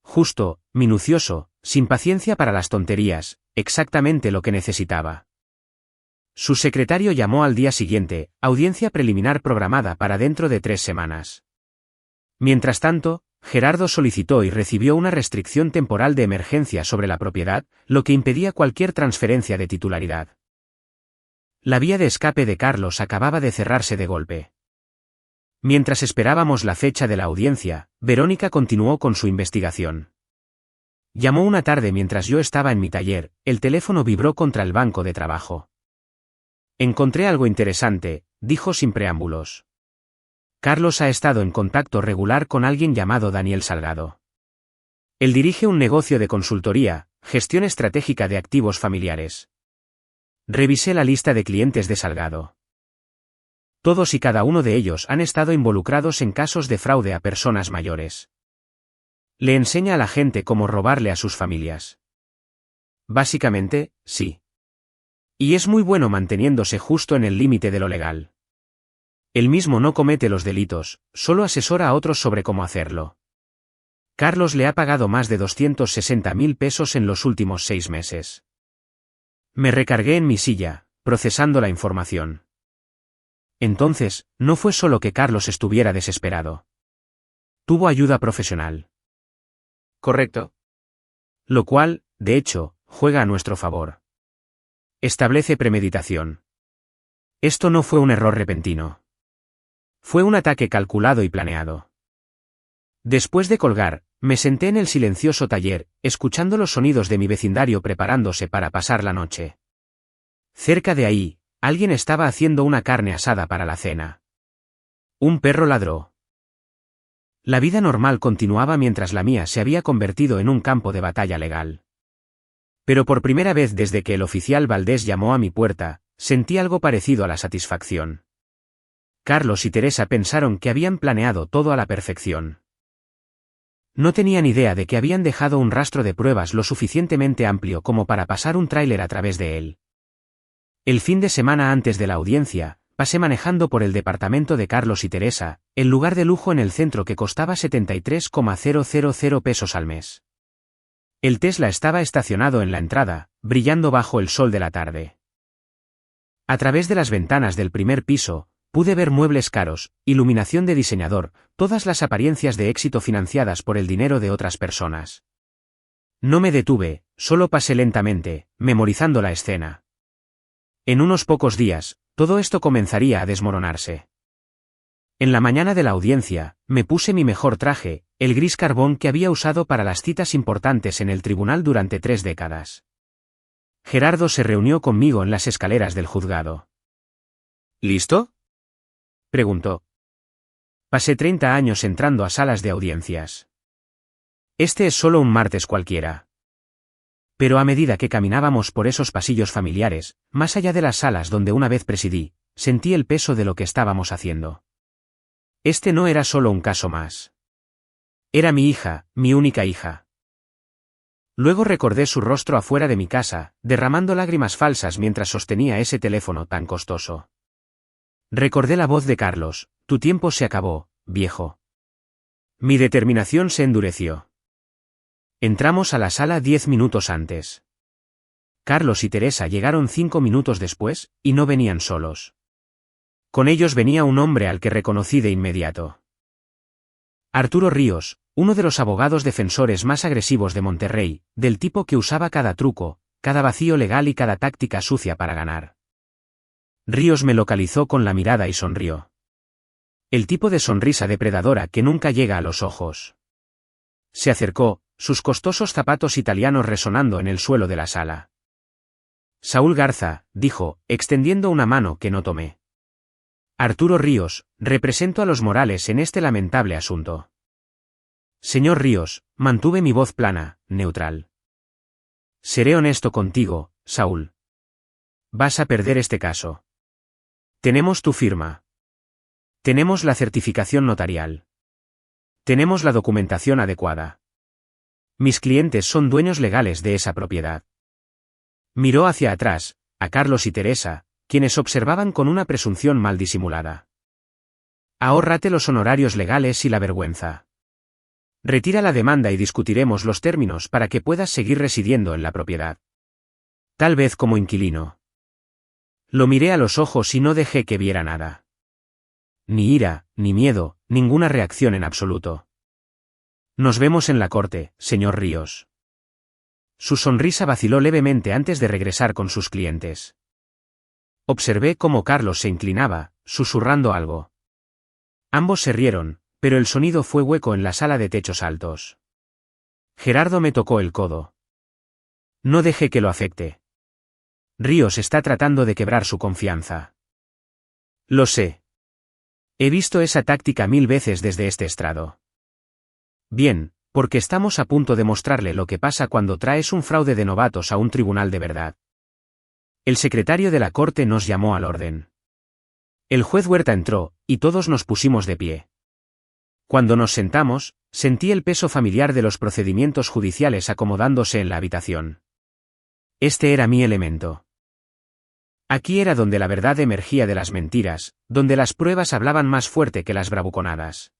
Justo, minucioso, sin paciencia para las tonterías, exactamente lo que necesitaba. Su secretario llamó al día siguiente, audiencia preliminar programada para dentro de 3 semanas. Mientras tanto, Gerardo solicitó y recibió una restricción temporal de emergencia sobre la propiedad, lo que impedía cualquier transferencia de titularidad. La vía de escape de Carlos acababa de cerrarse de golpe. Mientras esperábamos la fecha de la audiencia, Verónica continuó con su investigación. Llamó una tarde mientras yo estaba en mi taller, el teléfono vibró contra el banco de trabajo. Encontré algo interesante, dijo sin preámbulos. Carlos ha estado en contacto regular con alguien llamado Daniel Salgado. Él dirige un negocio de consultoría, gestión estratégica de activos familiares. Revisé la lista de clientes de Salgado. Todos y cada uno de ellos han estado involucrados en casos de fraude a personas mayores. Le enseña a la gente cómo robarle a sus familias. Básicamente, sí. Y es muy bueno manteniéndose justo en el límite de lo legal. Él mismo no comete los delitos, solo asesora a otros sobre cómo hacerlo. Carlos le ha pagado más de 260.000 pesos en los últimos 6 meses. Me recargué en mi silla, procesando la información. Entonces, no fue solo que Carlos estuviera desesperado. Tuvo ayuda profesional. Correcto. Lo cual, de hecho, juega a nuestro favor. Establece premeditación. Esto no fue un error repentino. Fue un ataque calculado y planeado. Después de colgar, me senté en el silencioso taller, escuchando los sonidos de mi vecindario preparándose para pasar la noche. Cerca de ahí, alguien estaba haciendo una carne asada para la cena. Un perro ladró. La vida normal continuaba mientras la mía se había convertido en un campo de batalla legal. Pero por primera vez desde que el oficial Valdés llamó a mi puerta, sentí algo parecido a la satisfacción. Carlos y Teresa pensaron que habían planeado todo a la perfección. No tenían idea de que habían dejado un rastro de pruebas lo suficientemente amplio como para pasar un tráiler a través de él. El fin de semana antes de la audiencia, pasé manejando por el departamento de Carlos y Teresa, el lugar de lujo en el centro que costaba 73,000 pesos al mes. El Tesla estaba estacionado en la entrada, brillando bajo el sol de la tarde. A través de las ventanas del primer piso, pude ver muebles caros, iluminación de diseñador, todas las apariencias de éxito financiadas por el dinero de otras personas. No me detuve, solo pasé lentamente, memorizando la escena. En unos pocos días, todo esto comenzaría a desmoronarse. En la mañana de la audiencia, me puse mi mejor traje, el gris carbón que había usado para las citas importantes en el tribunal durante 3 décadas. Gerardo se reunió conmigo en las escaleras del juzgado. ¿Listo?, preguntó. Pasé 30 años entrando a salas de audiencias. Este es solo un martes cualquiera. Pero a medida que caminábamos por esos pasillos familiares, más allá de las salas donde una vez presidí, sentí el peso de lo que estábamos haciendo. Este no era solo un caso más. Era mi hija, mi única hija. Luego recordé su rostro afuera de mi casa, derramando lágrimas falsas mientras sostenía ese teléfono tan costoso. Recordé la voz de Carlos: tu tiempo se acabó, viejo. Mi determinación se endureció. Entramos a la sala 10 minutos antes. Carlos y Teresa llegaron 5 minutos después, y no venían solos. Con ellos venía un hombre al que reconocí de inmediato. Arturo Ríos, uno de los abogados defensores más agresivos de Monterrey, del tipo que usaba cada truco, cada vacío legal y cada táctica sucia para ganar. Ríos me localizó con la mirada y sonrió. El tipo de sonrisa depredadora que nunca llega a los ojos. Se acercó, sus costosos zapatos italianos resonando en el suelo de la sala. Saúl Garza, dijo, extendiendo una mano que no tomé. Arturo Ríos, represento a los Morales en este lamentable asunto. Señor Ríos, mantuve mi voz plana, neutral. Seré honesto contigo, Saúl. Vas a perder este caso. Tenemos tu firma. Tenemos la certificación notarial. Tenemos la documentación adecuada. Mis clientes son dueños legales de esa propiedad. Miró hacia atrás, a Carlos y Teresa, quienes observaban con una presunción mal disimulada. Ahórrate los honorarios legales y la vergüenza. Retira la demanda y discutiremos los términos para que puedas seguir residiendo en la propiedad. Tal vez como inquilino. Lo miré a los ojos y no dejé que viera nada. Ni ira, ni miedo, ninguna reacción en absoluto. Nos vemos en la corte, señor Ríos. Su sonrisa vaciló levemente antes de regresar con sus clientes. Observé cómo Carlos se inclinaba, susurrando algo. Ambos se rieron, pero el sonido fue hueco en la sala de techos altos. Gerardo me tocó el codo. No deje que lo afecte. Ríos está tratando de quebrar su confianza. Lo sé. He visto esa táctica 1000 veces desde este estrado. Bien, porque estamos a punto de mostrarle lo que pasa cuando traes un fraude de novatos a un tribunal de verdad. El secretario de la corte nos llamó al orden. El juez Huerta entró, y todos nos pusimos de pie. Cuando nos sentamos, sentí el peso familiar de los procedimientos judiciales acomodándose en la habitación. Este era mi elemento. Aquí era donde la verdad emergía de las mentiras, donde las pruebas hablaban más fuerte que las bravuconadas.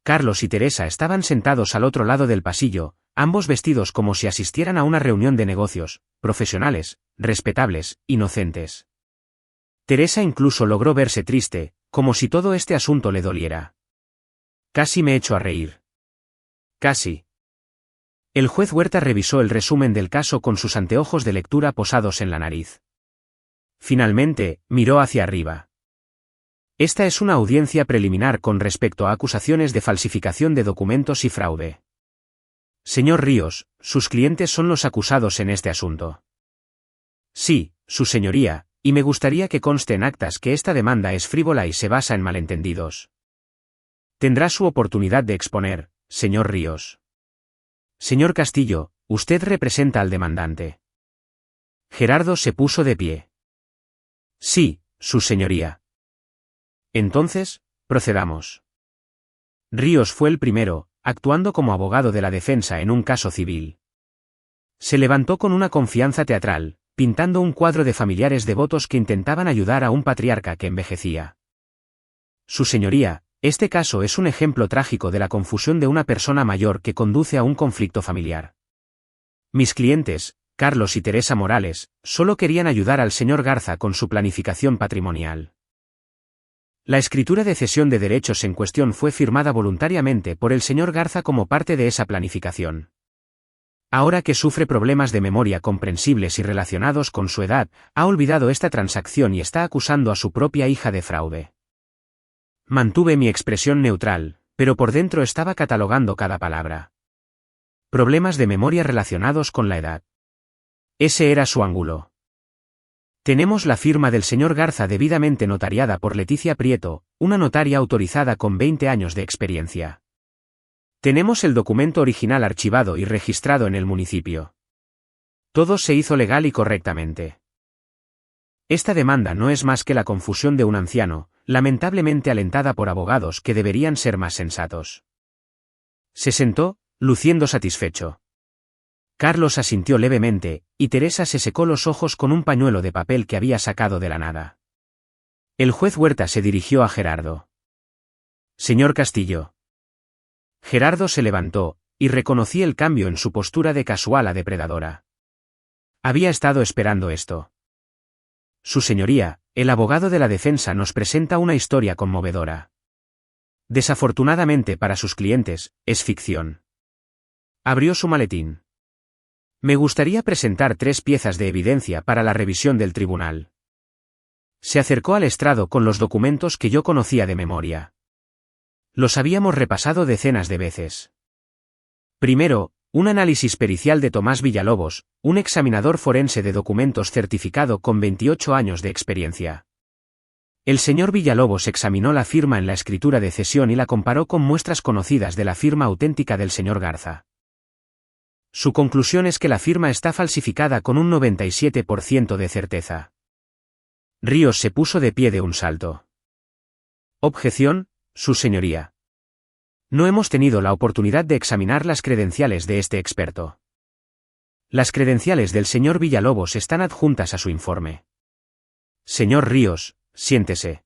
Carlos y Teresa estaban sentados al otro lado del pasillo, ambos vestidos como si asistieran a una reunión de negocios, profesionales, respetables, inocentes. Teresa incluso logró verse triste, como si todo este asunto le doliera. Casi me echo a reír. Casi. El juez Huerta revisó el resumen del caso con sus anteojos de lectura posados en la nariz. Finalmente, miró hacia arriba. Esta es una audiencia preliminar con respecto a acusaciones de falsificación de documentos y fraude. Señor Ríos, sus clientes son los acusados en este asunto. Sí, su señoría, y me gustaría que conste en actas que esta demanda es frívola y se basa en malentendidos. Tendrá su oportunidad de exponer, señor Ríos. Señor Castillo, usted representa al demandante. Gerardo se puso de pie. Sí, su señoría. Entonces, procedamos. Ríos fue el primero, actuando como abogado de la defensa en un caso civil. Se levantó con una confianza teatral, pintando un cuadro de familiares devotos que intentaban ayudar a un patriarca que envejecía. Su señoría, este caso es un ejemplo trágico de la confusión de una persona mayor que conduce a un conflicto familiar. Mis clientes, Carlos y Teresa Morales, solo querían ayudar al señor Garza con su planificación patrimonial. La escritura de cesión de derechos en cuestión fue firmada voluntariamente por el señor Garza como parte de esa planificación. Ahora que sufre problemas de memoria comprensibles y relacionados con su edad, ha olvidado esta transacción y está acusando a su propia hija de fraude. Mantuve mi expresión neutral, pero por dentro estaba catalogando cada palabra. Problemas de memoria relacionados con la edad. Ese era su ángulo. Tenemos la firma del señor Garza debidamente notariada por Leticia Prieto, una notaria autorizada con 20 años de experiencia. Tenemos el documento original archivado y registrado en el municipio. Todo se hizo legal y correctamente. Esta demanda no es más que la confusión de un anciano, lamentablemente alentada por abogados que deberían ser más sensatos. Se sentó, luciendo satisfecho. Carlos asintió levemente, y Teresa se secó los ojos con un pañuelo de papel que había sacado de la nada. El juez Huerta se dirigió a Gerardo. Señor Castillo. Gerardo se levantó, y reconocí el cambio en su postura de casual a depredadora. Había estado esperando esto. Su señoría, el abogado de la defensa nos presenta una historia conmovedora. Desafortunadamente para sus clientes, es ficción. Abrió su maletín. Me gustaría presentar 3 piezas de evidencia para la revisión del tribunal. Se acercó al estrado con los documentos que yo conocía de memoria. Los habíamos repasado decenas de veces. Primero, un análisis pericial de Tomás Villalobos, un examinador forense de documentos certificado con 28 años de experiencia. El señor Villalobos examinó la firma en la escritura de cesión y la comparó con muestras conocidas de la firma auténtica del señor Garza. Su conclusión es que la firma está falsificada con un 97% de certeza. Ríos se puso de pie de un salto. Objeción, su señoría. No hemos tenido la oportunidad de examinar las credenciales de este experto. Las credenciales del señor Villalobos están adjuntas a su informe. Señor Ríos, siéntese.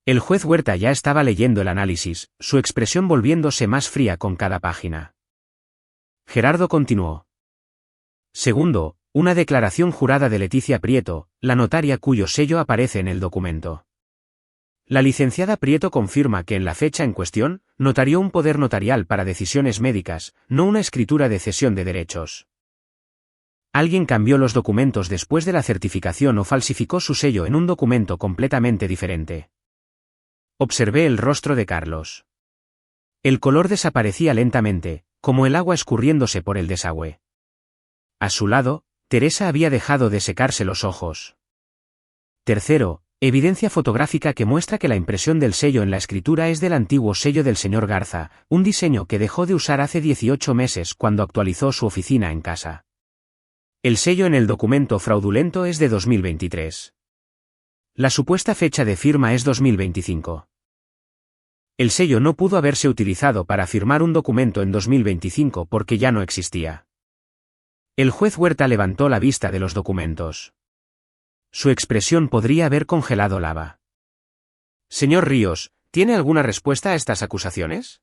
El juez Huerta ya estaba leyendo el análisis, su expresión volviéndose más fría con cada página. Gerardo continuó. Segundo, una declaración jurada de Leticia Prieto, la notaria cuyo sello aparece en el documento. La licenciada Prieto confirma que en la fecha en cuestión, notarió un poder notarial para decisiones médicas, no una escritura de cesión de derechos. Alguien cambió los documentos después de la certificación o falsificó su sello en un documento completamente diferente. Observé el rostro de Carlos. El color desaparecía lentamente, como el agua escurriéndose por el desagüe. A su lado, Teresa había dejado de secarse los ojos. Tercero, evidencia fotográfica que muestra que la impresión del sello en la escritura es del antiguo sello del señor Garza, un diseño que dejó de usar hace 18 meses cuando actualizó su oficina en casa. El sello en el documento fraudulento es de 2023. La supuesta fecha de firma es 2025. El sello no pudo haberse utilizado para firmar un documento en 2025 porque ya no existía. El juez Huerta levantó la vista de los documentos. Su expresión podría haber congelado lava. Señor Ríos, ¿tiene alguna respuesta a estas acusaciones?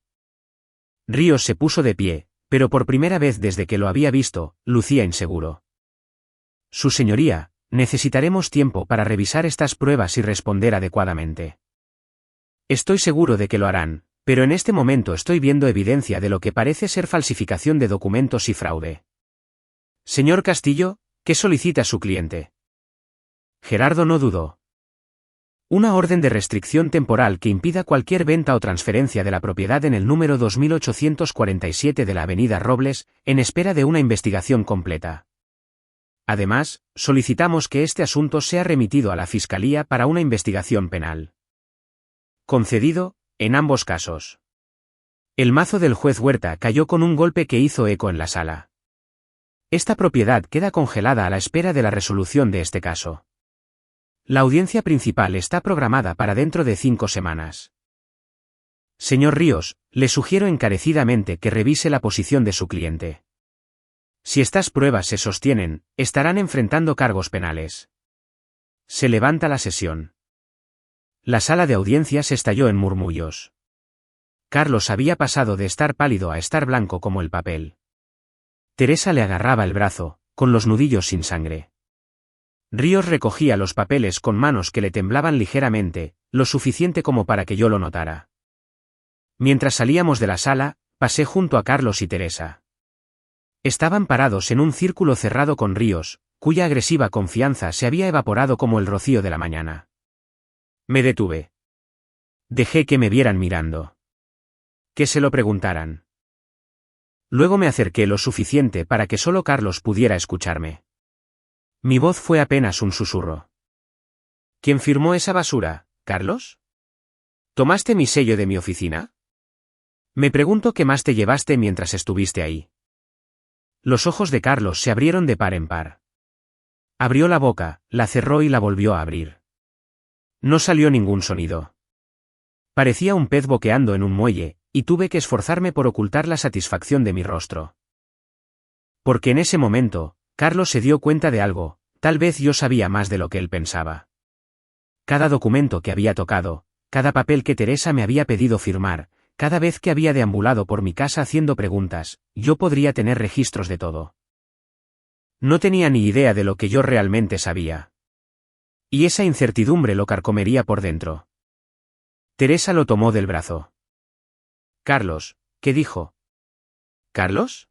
Ríos se puso de pie, pero por primera vez desde que lo había visto, lucía inseguro. Su señoría, necesitaremos tiempo para revisar estas pruebas y responder adecuadamente. Estoy seguro de que lo harán, pero en este momento estoy viendo evidencia de lo que parece ser falsificación de documentos y fraude. Señor Castillo, ¿qué solicita su cliente? Gerardo no dudó. Una orden de restricción temporal que impida cualquier venta o transferencia de la propiedad en el número 2847 de la Avenida Robles, en espera de una investigación completa. Además, solicitamos que este asunto sea remitido a la Fiscalía para una investigación penal. Concedido, en ambos casos. El mazo del juez Huerta cayó con un golpe que hizo eco en la sala. Esta propiedad queda congelada a la espera de la resolución de este caso. La audiencia principal está programada para dentro de 5 semanas. Señor Ríos, le sugiero encarecidamente que revise la posición de su cliente. Si estas pruebas se sostienen, estarán enfrentando cargos penales. Se levanta la sesión. La sala de audiencias estalló en murmullos. Carlos había pasado de estar pálido a estar blanco como el papel. Teresa le agarraba el brazo, con los nudillos sin sangre. Ríos recogía los papeles con manos que le temblaban ligeramente, lo suficiente como para que yo lo notara. Mientras salíamos de la sala, pasé junto a Carlos y Teresa. Estaban parados en un círculo cerrado con Ríos, cuya agresiva confianza se había evaporado como el rocío de la mañana. Me detuve. Dejé que me vieran mirando. Que se lo preguntaran. Luego me acerqué lo suficiente para que solo Carlos pudiera escucharme. Mi voz fue apenas un susurro. ¿Quién firmó esa basura, Carlos? ¿Tomaste mi sello de mi oficina? Me pregunto qué más te llevaste mientras estuviste ahí. Los ojos de Carlos se abrieron de par en par. Abrió la boca, la cerró y la volvió a abrir. No salió ningún sonido. Parecía un pez boqueando en un muelle, y tuve que esforzarme por ocultar la satisfacción de mi rostro. Porque en ese momento, Carlos se dio cuenta de algo, tal vez yo sabía más de lo que él pensaba. Cada documento que había tocado, cada papel que Teresa me había pedido firmar, cada vez que había deambulado por mi casa haciendo preguntas, yo podría tener registros de todo. No tenía ni idea de lo que yo realmente sabía. Y esa incertidumbre lo carcomería por dentro. Teresa lo tomó del brazo. Carlos, ¿qué dijo? ¿Carlos?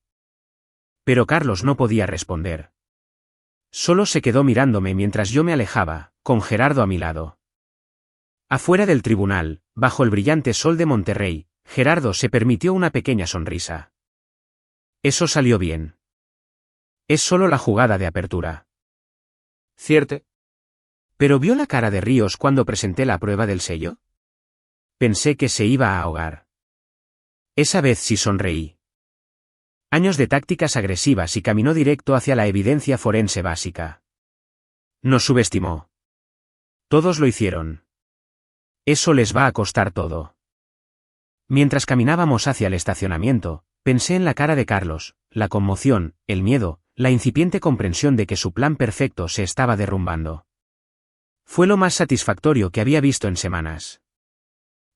Pero Carlos no podía responder. Solo se quedó mirándome mientras yo me alejaba, con Gerardo a mi lado. Afuera del tribunal, bajo el brillante sol de Monterrey, Gerardo se permitió una pequeña sonrisa. Eso salió bien. Es solo la jugada de apertura. ¿Cierto? ¿Pero vio la cara de Ríos cuando presenté la prueba del sello? Pensé que se iba a ahogar. Esa vez sí sonreí. Años de tácticas agresivas y caminó directo hacia la evidencia forense básica. Nos subestimó. Todos lo hicieron. Eso les va a costar todo. Mientras caminábamos hacia el estacionamiento, pensé en la cara de Carlos, la conmoción, el miedo, la incipiente comprensión de que su plan perfecto se estaba derrumbando. Fue lo más satisfactorio que había visto en semanas.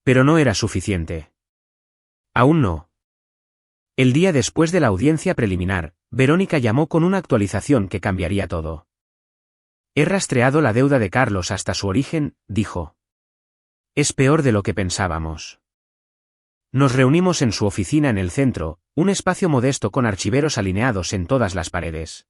Pero no era suficiente. Aún no. El día después de la audiencia preliminar, Verónica llamó con una actualización que cambiaría todo. He rastreado la deuda de Carlos hasta su origen, dijo. Es peor de lo que pensábamos. Nos reunimos en su oficina en el centro, un espacio modesto con archiveros alineados en todas las paredes.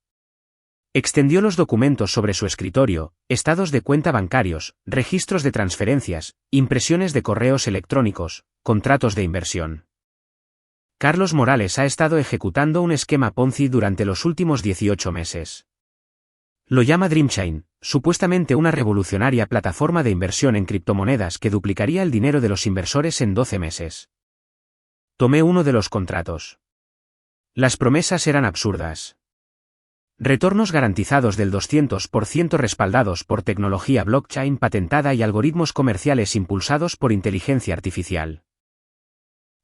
Extendió los documentos sobre su escritorio, estados de cuenta bancarios, registros de transferencias, impresiones de correos electrónicos, contratos de inversión. Carlos Morales ha estado ejecutando un esquema Ponzi durante los últimos 18 meses. Lo llama DreamChain, supuestamente una revolucionaria plataforma de inversión en criptomonedas que duplicaría el dinero de los inversores en 12 meses. Tomé uno de los contratos. Las promesas eran absurdas. Retornos garantizados del 200% respaldados por tecnología blockchain patentada y algoritmos comerciales impulsados por inteligencia artificial.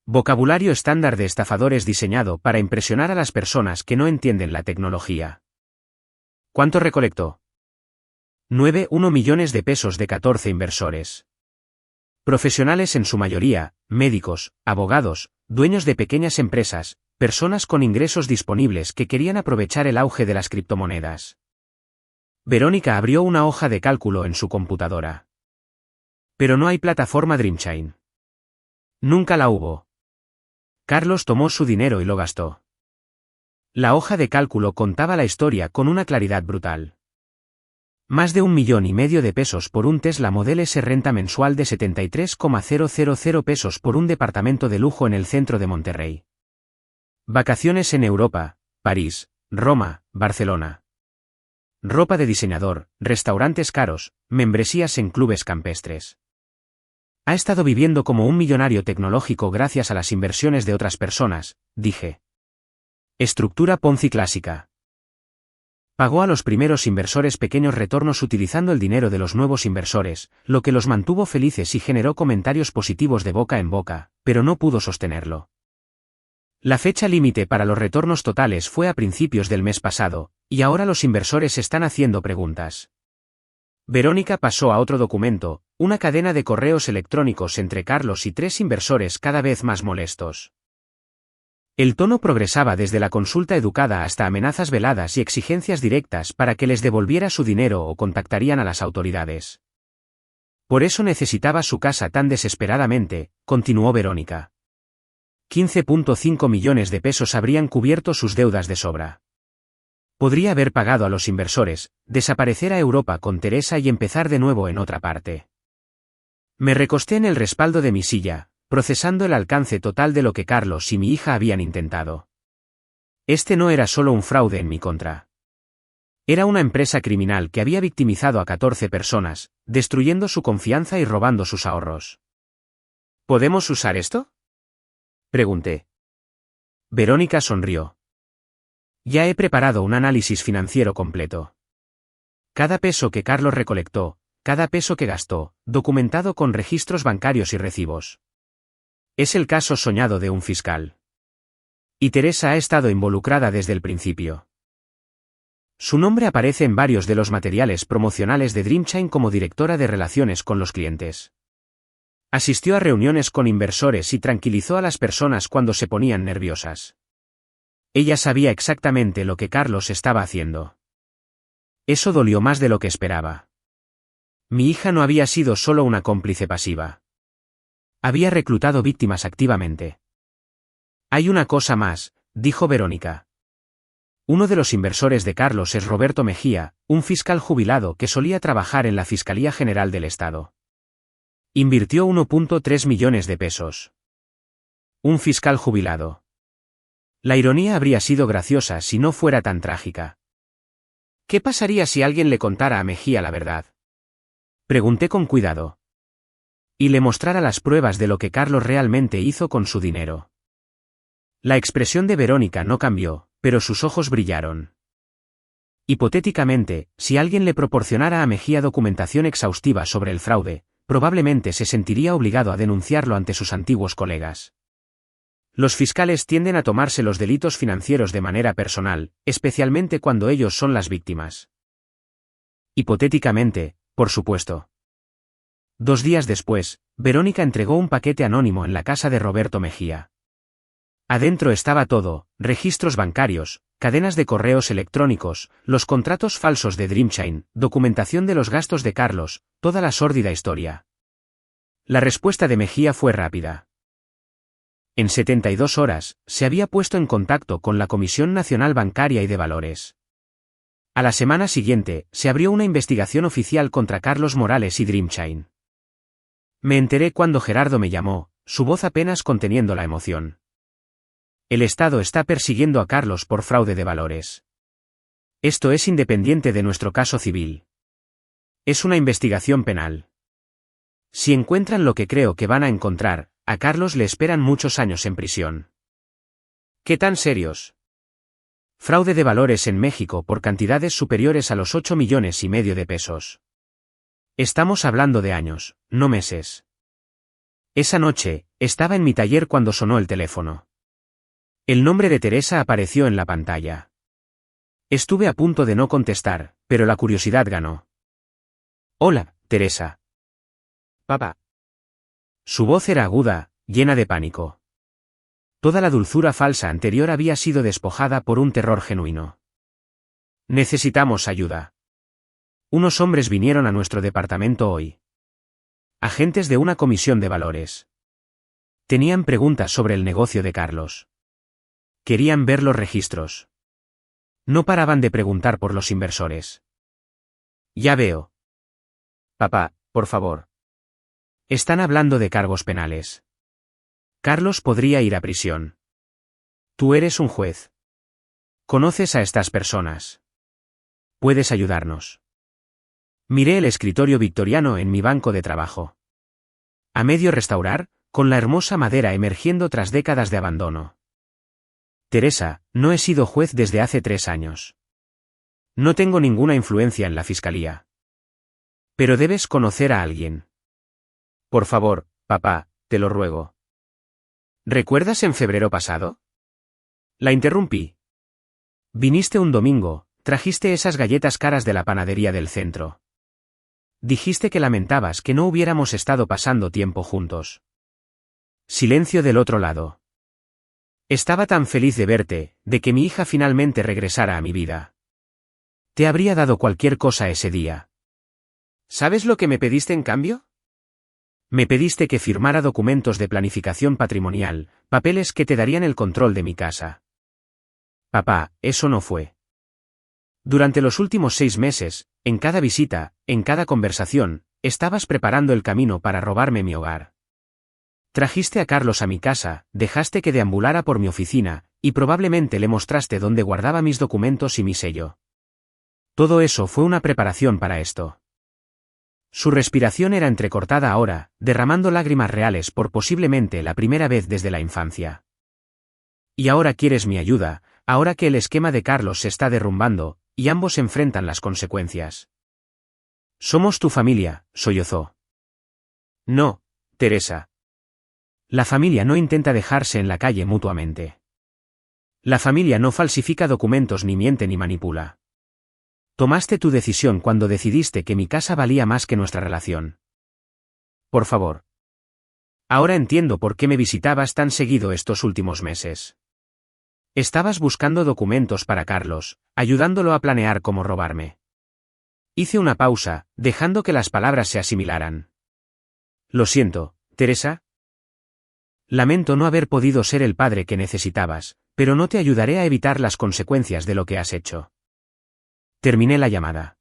Vocabulario estándar de estafadores diseñado para impresionar a las personas que no entienden la tecnología. ¿Cuánto recolectó? 9,1 millones de pesos de 14 inversores. Profesionales en su mayoría, médicos, abogados, dueños de pequeñas empresas, personas con ingresos disponibles que querían aprovechar el auge de las criptomonedas. Verónica abrió una hoja de cálculo en su computadora. Pero no hay plataforma DreamChain. Nunca la hubo. Carlos tomó su dinero y lo gastó. La hoja de cálculo contaba la historia con una claridad brutal. Más de 1,5 millones de pesos por un Tesla Model S, renta mensual de 73,000 pesos por un departamento de lujo en el centro de Monterrey. Vacaciones en Europa, París, Roma, Barcelona. Ropa de diseñador, restaurantes caros, membresías en clubes campestres. Ha estado viviendo como un millonario tecnológico gracias a las inversiones de otras personas, dije. Estructura Ponzi clásica. Pagó a los primeros inversores pequeños retornos utilizando el dinero de los nuevos inversores, lo que los mantuvo felices y generó comentarios positivos de boca en boca, pero no pudo sostenerlo. La fecha límite para los retornos totales fue a principios del mes pasado, y ahora los inversores están haciendo preguntas. Verónica pasó a otro documento, una cadena de correos electrónicos entre Carlos y 3 inversores cada vez más molestos. El tono progresaba desde la consulta educada hasta amenazas veladas y exigencias directas para que les devolviera su dinero o contactarían a las autoridades. Por eso necesitaba su casa tan desesperadamente, continuó Verónica. 15,5 millones de pesos habrían cubierto sus deudas de sobra. Podría haber pagado a los inversores, desaparecer a Europa con Teresa y empezar de nuevo en otra parte. Me recosté en el respaldo de mi silla, procesando el alcance total de lo que Carlos y mi hija habían intentado. Este no era solo un fraude en mi contra. Era una empresa criminal que había victimizado a 14 personas, destruyendo su confianza y robando sus ahorros. ¿Podemos usar esto? Pregunté. Verónica sonrió. Ya he preparado un análisis financiero completo. Cada peso que Carlos recolectó, cada peso que gastó, documentado con registros bancarios y recibos. Es el caso soñado de un fiscal. Y Teresa ha estado involucrada desde el principio. Su nombre aparece en varios de los materiales promocionales de DreamChain como directora de relaciones con los clientes. Asistió a reuniones con inversores y tranquilizó a las personas cuando se ponían nerviosas. Ella sabía exactamente lo que Carlos estaba haciendo. Eso dolió más de lo que esperaba. Mi hija no había sido solo una cómplice pasiva. Había reclutado víctimas activamente. Hay una cosa más, dijo Verónica. Uno de los inversores de Carlos es Roberto Mejía, un fiscal jubilado que solía trabajar en la Fiscalía General del Estado. Invirtió 1.3 millones de pesos. Un fiscal jubilado. La ironía habría sido graciosa si no fuera tan trágica. ¿Qué pasaría si alguien le contara a Mejía la verdad? Pregunté con cuidado. Y le mostrara las pruebas de lo que Carlos realmente hizo con su dinero. La expresión de Verónica no cambió, pero sus ojos brillaron. Hipotéticamente, si alguien le proporcionara a Mejía documentación exhaustiva sobre el fraude, probablemente se sentiría obligado a denunciarlo ante sus antiguos colegas. Los fiscales tienden a tomarse los delitos financieros de manera personal, especialmente cuando ellos son las víctimas. Hipotéticamente, por supuesto. 2 días después, Verónica entregó un paquete anónimo en la casa de Roberto Mejía. Adentro estaba todo: registros bancarios, cadenas de correos electrónicos, los contratos falsos de DreamChain, documentación de los gastos de Carlos, toda la sórdida historia. La respuesta de Mejía fue rápida. En 72 horas, se había puesto en contacto con la Comisión Nacional Bancaria y de Valores. A la semana siguiente, se abrió una investigación oficial contra Carlos Morales y DreamChain. Me enteré cuando Gerardo me llamó, su voz apenas conteniendo la emoción. El Estado está persiguiendo a Carlos por fraude de valores. Esto es independiente de nuestro caso civil. Es una investigación penal. Si encuentran lo que creo que van a encontrar, a Carlos le esperan muchos años en prisión. ¿Qué tan serios? Fraude de valores en México por cantidades superiores a los 8,5 millones de pesos. Estamos hablando de años, no meses. Esa noche, estaba en mi taller cuando sonó el teléfono. El nombre de Teresa apareció en la pantalla. Estuve a punto de no contestar, pero la curiosidad ganó. Hola, Teresa. Papá. Su voz era aguda, llena de pánico. Toda la dulzura falsa anterior había sido despojada por un terror genuino. Necesitamos ayuda. Unos hombres vinieron a nuestro departamento hoy. Agentes de una comisión de valores. Tenían preguntas sobre el negocio de Carlos. Querían ver los registros. No paraban de preguntar por los inversores. Ya veo. Papá, por favor. Están hablando de cargos penales. Carlos podría ir a prisión. Tú eres un juez. Conoces a estas personas. Puedes ayudarnos. Miré el escritorio victoriano en mi banco de trabajo. A medio restaurar, con la hermosa madera emergiendo tras décadas de abandono. Teresa, no he sido juez desde hace 3 años. No tengo ninguna influencia en la fiscalía. Pero debes conocer a alguien. Por favor, papá, te lo ruego. ¿Recuerdas en febrero pasado? La interrumpí. Viniste un domingo, trajiste esas galletas caras de la panadería del centro. Dijiste que lamentabas que no hubiéramos estado pasando tiempo juntos. Silencio del otro lado. Estaba tan feliz de verte, de que mi hija finalmente regresara a mi vida. Te habría dado cualquier cosa ese día. ¿Sabes lo que me pediste en cambio? Me pediste que firmara documentos de planificación patrimonial, papeles que te darían el control de mi casa. Papá, eso no fue. Durante los últimos 6 meses, en cada visita, en cada conversación, estabas preparando el camino para robarme mi hogar. Trajiste a Carlos a mi casa, dejaste que deambulara por mi oficina, y probablemente le mostraste dónde guardaba mis documentos y mi sello. Todo eso fue una preparación para esto. Su respiración era entrecortada ahora, derramando lágrimas reales por posiblemente la primera vez desde la infancia. Y ahora quieres mi ayuda, ahora que el esquema de Carlos se está derrumbando, y ambos enfrentan las consecuencias. Somos tu familia, sollozó. No, Teresa. La familia no intenta dejarse en la calle mutuamente. La familia no falsifica documentos ni miente ni manipula. Tomaste tu decisión cuando decidiste que mi casa valía más que nuestra relación. Por favor. Ahora entiendo por qué me visitabas tan seguido estos últimos meses. Estabas buscando documentos para Carlos, ayudándolo a planear cómo robarme. Hice una pausa, dejando que las palabras se asimilaran. Lo siento, Teresa. Lamento no haber podido ser el padre que necesitabas, pero no te ayudaré a evitar las consecuencias de lo que has hecho. Terminé la llamada.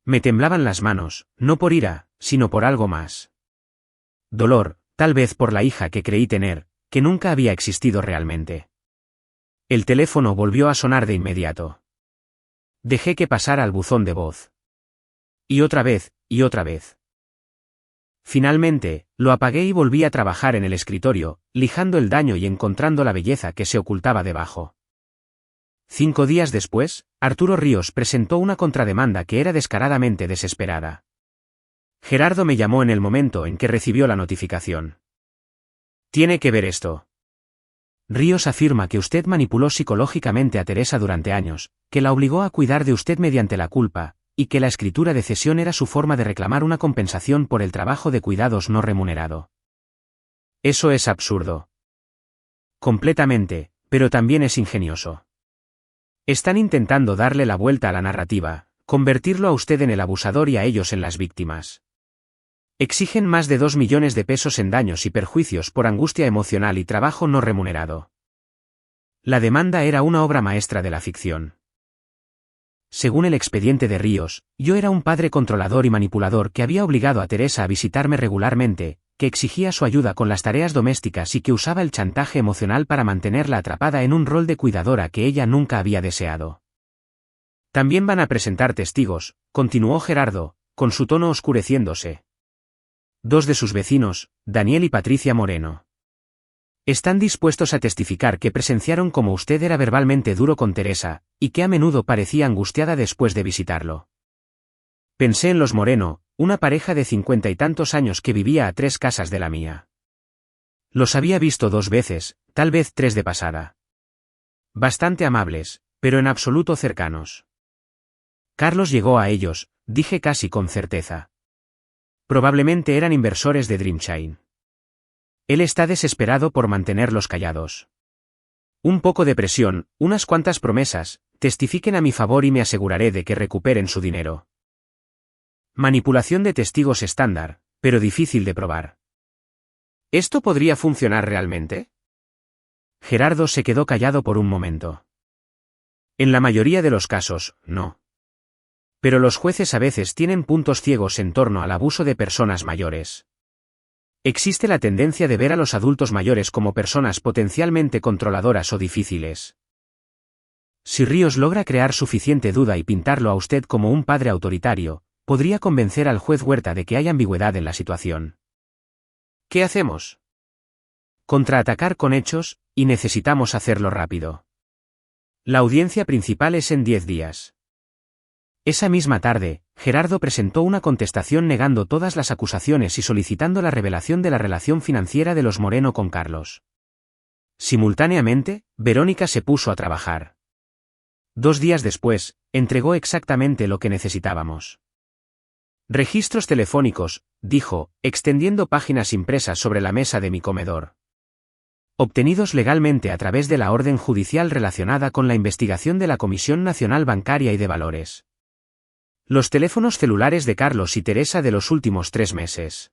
Me temblaban las manos, no por ira, sino por algo más. Dolor, tal vez por la hija que creí tener, que nunca había existido realmente. El teléfono volvió a sonar de inmediato. Dejé que pasara al buzón de voz. Y otra vez, y otra vez. Finalmente, lo apagué y volví a trabajar en el escritorio, lijando el daño y encontrando la belleza que se ocultaba debajo. 5 días después, Arturo Ríos presentó una contrademanda que era descaradamente desesperada. Gerardo me llamó en el momento en que recibió la notificación. Tiene que ver esto. Ríos afirma que usted manipuló psicológicamente a Teresa durante años, que la obligó a cuidar de usted mediante la culpa, y que la escritura de cesión era su forma de reclamar una compensación por el trabajo de cuidados no remunerado. Eso es absurdo. Completamente, pero también es ingenioso. Están intentando darle la vuelta a la narrativa, convertirlo a usted en el abusador y a ellos en las víctimas. Exigen más de 2 millones de pesos en daños y perjuicios por angustia emocional y trabajo no remunerado. La demanda era una obra maestra de la ficción. Según el expediente de Ríos, yo era un padre controlador y manipulador que había obligado a Teresa a visitarme regularmente, que exigía su ayuda con las tareas domésticas y que usaba el chantaje emocional para mantenerla atrapada en un rol de cuidadora que ella nunca había deseado. También van a presentar testigos, continuó Gerardo, con su tono oscureciéndose. 2 de sus vecinos, Daniel y Patricia Moreno. Están dispuestos a testificar que presenciaron cómo usted era verbalmente duro con Teresa, y que a menudo parecía angustiada después de visitarlo. Pensé en los Moreno, una pareja de 50 y tantos años que vivía a 3 casas de la mía. Los había visto 2 veces, tal vez 3 de pasada. Bastante amables, pero en absoluto cercanos. Carlos llegó a ellos, dije casi con certeza. Probablemente eran inversores de Dreamshine. Él está desesperado por mantenerlos callados. Un poco de presión, unas cuantas promesas, testifiquen a mi favor y me aseguraré de que recuperen su dinero. Manipulación de testigos estándar, pero difícil de probar. ¿Esto podría funcionar realmente? Gerardo se quedó callado por un momento. En la mayoría de los casos, no. Pero los jueces a veces tienen puntos ciegos en torno al abuso de personas mayores. Existe la tendencia de ver a los adultos mayores como personas potencialmente controladoras o difíciles. Si Ríos logra crear suficiente duda y pintarlo a usted como un padre autoritario, podría convencer al juez Huerta de que hay ambigüedad en la situación. ¿Qué hacemos? Contraatacar con hechos, y necesitamos hacerlo rápido. La audiencia principal es en 10 días. Esa misma tarde, Gerardo presentó una contestación negando todas las acusaciones y solicitando la revelación de la relación financiera de los Moreno con Carlos. Simultáneamente, Verónica se puso a trabajar. 2 días después, entregó exactamente lo que necesitábamos. Registros telefónicos, dijo, extendiendo páginas impresas sobre la mesa de mi comedor. Obtenidos legalmente a través de la orden judicial relacionada con la investigación de la Comisión Nacional Bancaria y de Valores. Los teléfonos celulares de Carlos y Teresa de los últimos 3 meses.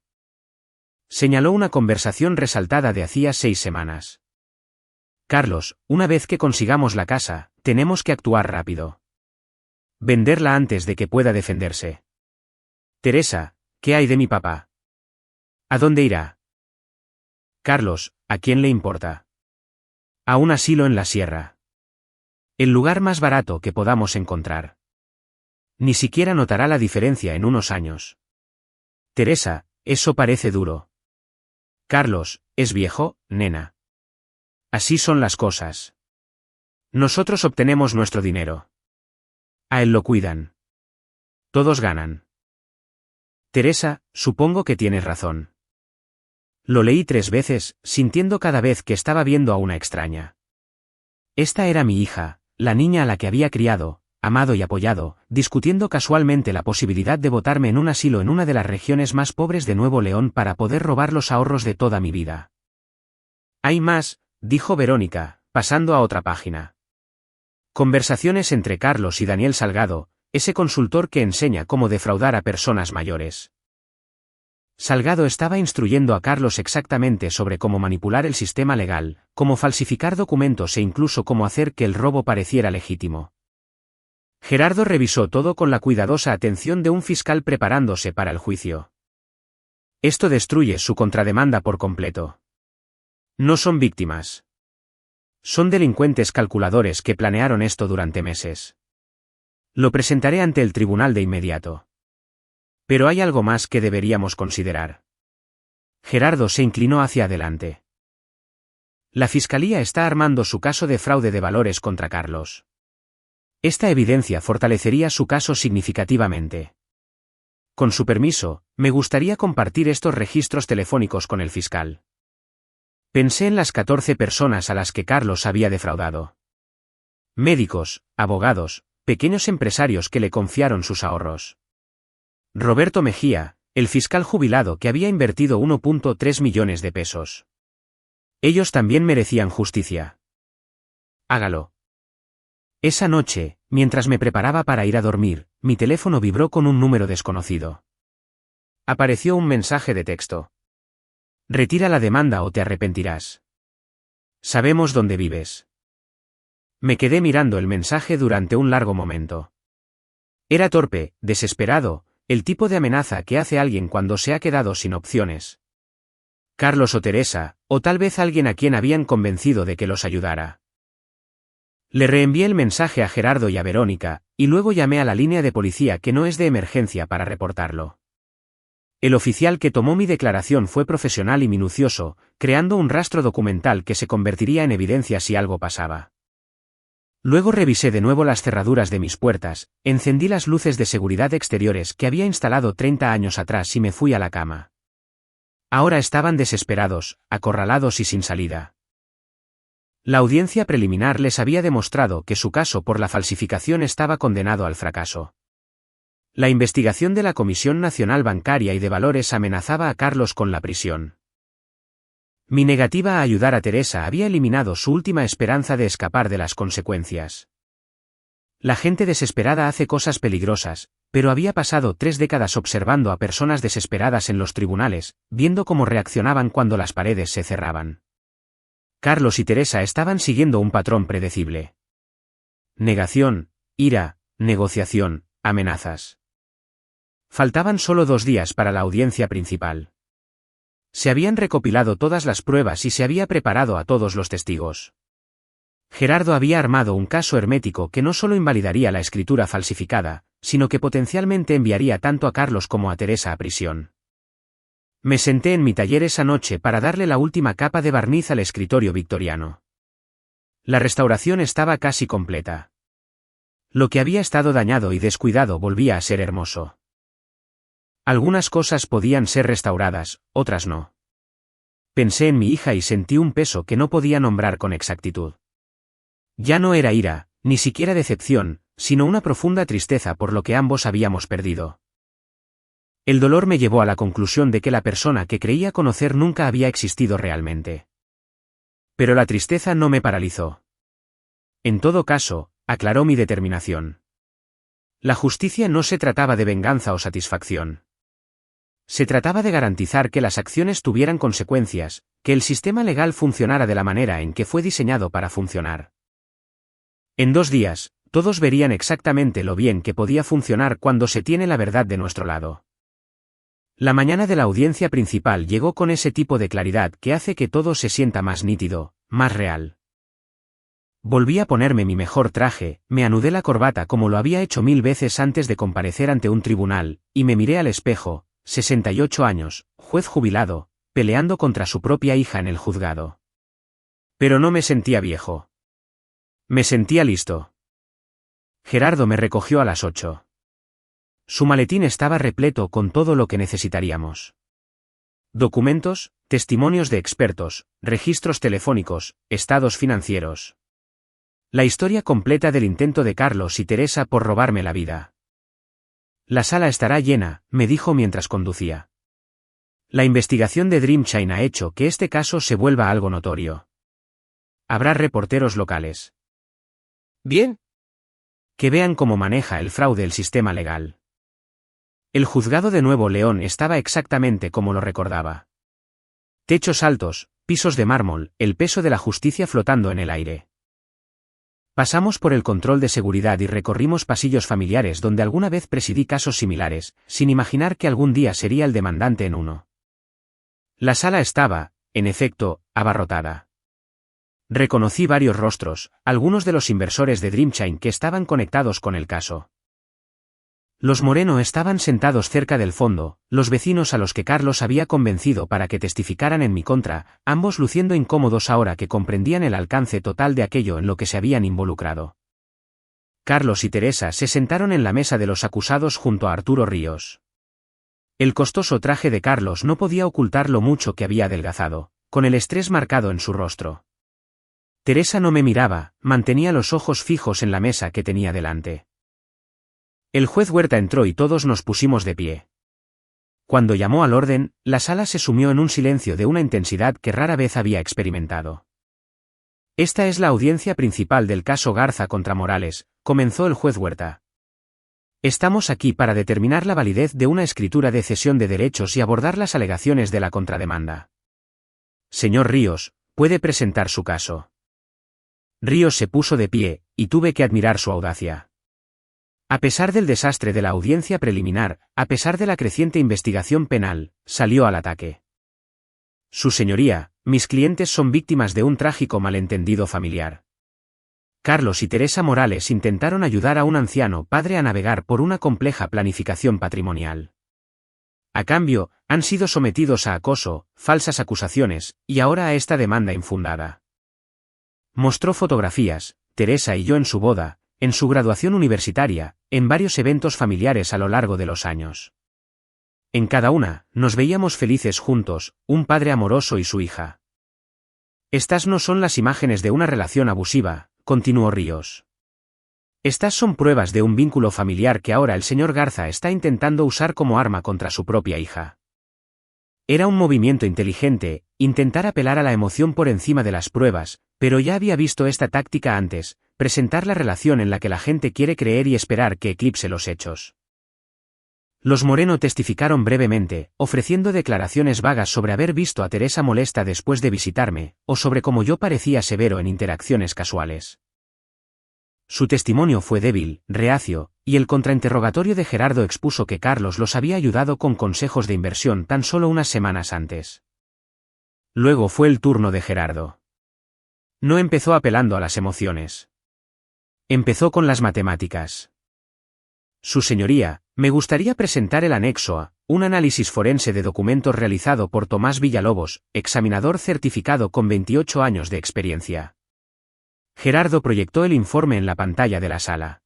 Señaló una conversación resaltada de hacía 6 semanas. Carlos, una vez que consigamos la casa, tenemos que actuar rápido. Venderla antes de que pueda defenderse. Teresa, ¿qué hay de mi papá? ¿A dónde irá? Carlos, ¿a quién le importa? A un asilo en la sierra. El lugar más barato que podamos encontrar. Ni siquiera notará la diferencia en unos años. Teresa, eso parece duro. Carlos, es viejo, nena. Así son las cosas. Nosotros obtenemos nuestro dinero. A él lo cuidan. Todos ganan. Teresa, supongo que tienes razón. Lo leí 3 veces, sintiendo cada vez que estaba viendo a una extraña. Esta era mi hija, la niña a la que había criado, amado y apoyado, discutiendo casualmente la posibilidad de botarme en un asilo en una de las regiones más pobres de Nuevo León para poder robar los ahorros de toda mi vida. Hay más, dijo Verónica, pasando a otra página. Conversaciones entre Carlos y Daniel Salgado, ese consultor que enseña cómo defraudar a personas mayores. Salgado estaba instruyendo a Carlos exactamente sobre cómo manipular el sistema legal, cómo falsificar documentos e incluso cómo hacer que el robo pareciera legítimo. Gerardo revisó todo con la cuidadosa atención de un fiscal preparándose para el juicio. Esto destruye su contrademanda por completo. No son víctimas. Son delincuentes calculadores que planearon esto durante meses. Lo presentaré ante el tribunal de inmediato. Pero hay algo más que deberíamos considerar. Gerardo se inclinó hacia adelante. La fiscalía está armando su caso de fraude de valores contra Carlos. Esta evidencia fortalecería su caso significativamente. Con su permiso, me gustaría compartir estos registros telefónicos con el fiscal. Pensé en las 14 personas a las que Carlos había defraudado. Médicos, abogados, pequeños empresarios que le confiaron sus ahorros. Roberto Mejía, el fiscal jubilado que había invertido 1.3 millones de pesos. Ellos también merecían justicia. Hágalo. Esa noche, mientras me preparaba para ir a dormir, mi teléfono vibró con un número desconocido. Apareció un mensaje de texto. Retira la demanda o te arrepentirás. Sabemos dónde vives. Me quedé mirando el mensaje durante un largo momento. Era torpe, desesperado, el tipo de amenaza que hace alguien cuando se ha quedado sin opciones. Carlos o Teresa, o tal vez alguien a quien habían convencido de que los ayudara. Le reenvié el mensaje a Gerardo y a Verónica, y luego llamé a la línea de policía que no es de emergencia para reportarlo. El oficial que tomó mi declaración fue profesional y minucioso, creando un rastro documental que se convertiría en evidencia si algo pasaba. Luego revisé de nuevo las cerraduras de mis puertas, encendí las luces de seguridad exteriores que había instalado 30 años atrás y me fui a la cama. Ahora estaban desesperados, acorralados y sin salida. La audiencia preliminar les había demostrado que su caso por la falsificación estaba condenado al fracaso. La investigación de la Comisión Nacional Bancaria y de Valores amenazaba a Carlos con la prisión. Mi negativa a ayudar a Teresa había eliminado su última esperanza de escapar de las consecuencias. La gente desesperada hace cosas peligrosas, pero había pasado 3 décadas observando a personas desesperadas en los tribunales, viendo cómo reaccionaban cuando las paredes se cerraban. Carlos y Teresa estaban siguiendo un patrón predecible. Negación, ira, negociación, amenazas. Faltaban solo 2 días para la audiencia principal. Se habían recopilado todas las pruebas y se había preparado a todos los testigos. Gerardo había armado un caso hermético que no solo invalidaría la escritura falsificada, sino que potencialmente enviaría tanto a Carlos como a Teresa a prisión. Me senté en mi taller esa noche para darle la última capa de barniz al escritorio victoriano. La restauración estaba casi completa. Lo que había estado dañado y descuidado volvía a ser hermoso. Algunas cosas podían ser restauradas, otras no. Pensé en mi hija y sentí un peso que no podía nombrar con exactitud. Ya no era ira, ni siquiera decepción, sino una profunda tristeza por lo que ambos habíamos perdido. El dolor me llevó a la conclusión de que la persona que creía conocer nunca había existido realmente. Pero la tristeza no me paralizó. En todo caso, aclaró mi determinación. La justicia no se trataba de venganza o satisfacción. Se trataba de garantizar que las acciones tuvieran consecuencias, que el sistema legal funcionara de la manera en que fue diseñado para funcionar. En 2 días, todos verían exactamente lo bien que podía funcionar cuando se tiene la verdad de nuestro lado. La mañana de la audiencia principal llegó con ese tipo de claridad que hace que todo se sienta más nítido, más real. Volví a ponerme mi mejor traje, me anudé la corbata como lo había hecho 1000 veces antes de comparecer ante un tribunal, y me miré al espejo, 68 años, juez jubilado, peleando contra su propia hija en el juzgado. Pero no me sentía viejo. Me sentía listo. Gerardo me recogió a las 8. Su maletín estaba repleto con todo lo que necesitaríamos. Documentos, testimonios de expertos, registros telefónicos, estados financieros. La historia completa del intento de Carlos y Teresa por robarme la vida. La sala estará llena, me dijo mientras conducía. La investigación de Dreamchain ha hecho que este caso se vuelva algo notorio. Habrá reporteros locales. Bien. Que vean cómo maneja el fraude el sistema legal. El juzgado de Nuevo León estaba exactamente como lo recordaba. Techos altos, pisos de mármol, el peso de la justicia flotando en el aire. Pasamos por el control de seguridad y recorrimos pasillos familiares donde alguna vez presidí casos similares, sin imaginar que algún día sería el demandante en uno. La sala estaba, en efecto, abarrotada. Reconocí varios rostros, algunos de los inversores de Dreamchain que estaban conectados con el caso. Los Moreno estaban sentados cerca del fondo, los vecinos a los que Carlos había convencido para que testificaran en mi contra, ambos luciendo incómodos ahora que comprendían el alcance total de aquello en lo que se habían involucrado. Carlos y Teresa se sentaron en la mesa de los acusados junto a Arturo Ríos. El costoso traje de Carlos no podía ocultar lo mucho que había adelgazado, con el estrés marcado en su rostro. Teresa no me miraba, mantenía los ojos fijos en la mesa que tenía delante. El juez Huerta entró y todos nos pusimos de pie. Cuando llamó al orden, la sala se sumió en un silencio de una intensidad que rara vez había experimentado. Esta es la audiencia principal del caso Garza contra Morales, comenzó el juez Huerta. Estamos aquí para determinar la validez de una escritura de cesión de derechos y abordar las alegaciones de la contrademanda. Señor Ríos, puede presentar su caso. Ríos se puso de pie, y tuve que admirar su audacia. A pesar del desastre de la audiencia preliminar, a pesar de la creciente investigación penal, salió al ataque. Su señoría, mis clientes son víctimas de un trágico malentendido familiar. Carlos y Teresa Morales intentaron ayudar a un anciano padre a navegar por una compleja planificación patrimonial. A cambio, han sido sometidos a acoso, falsas acusaciones, y ahora a esta demanda infundada. Mostró fotografías, Teresa y yo en su boda, en su graduación universitaria, en varios eventos familiares a lo largo de los años. En cada una, nos veíamos felices juntos, un padre amoroso y su hija. Estas no son las imágenes de una relación abusiva, continuó Ríos. Estas son pruebas de un vínculo familiar que ahora el señor Garza está intentando usar como arma contra su propia hija. Era un movimiento inteligente, intentar apelar a la emoción por encima de las pruebas, pero ya había visto esta táctica antes, presentar la relación en la que la gente quiere creer y esperar que eclipse los hechos. Los Moreno testificaron brevemente, ofreciendo declaraciones vagas sobre haber visto a Teresa molesta después de visitarme, o sobre cómo yo parecía severo en interacciones casuales. Su testimonio fue débil, reacio, y el contrainterrogatorio de Gerardo expuso que Carlos los había ayudado con consejos de inversión tan solo unas semanas antes. Luego fue el turno de Gerardo. No empezó apelando a las emociones. Empezó con las matemáticas. Su señoría, me gustaría presentar el anexo A, un análisis forense de documentos realizado por Tomás Villalobos, examinador certificado con 28 años de experiencia. Gerardo proyectó el informe en la pantalla de la sala.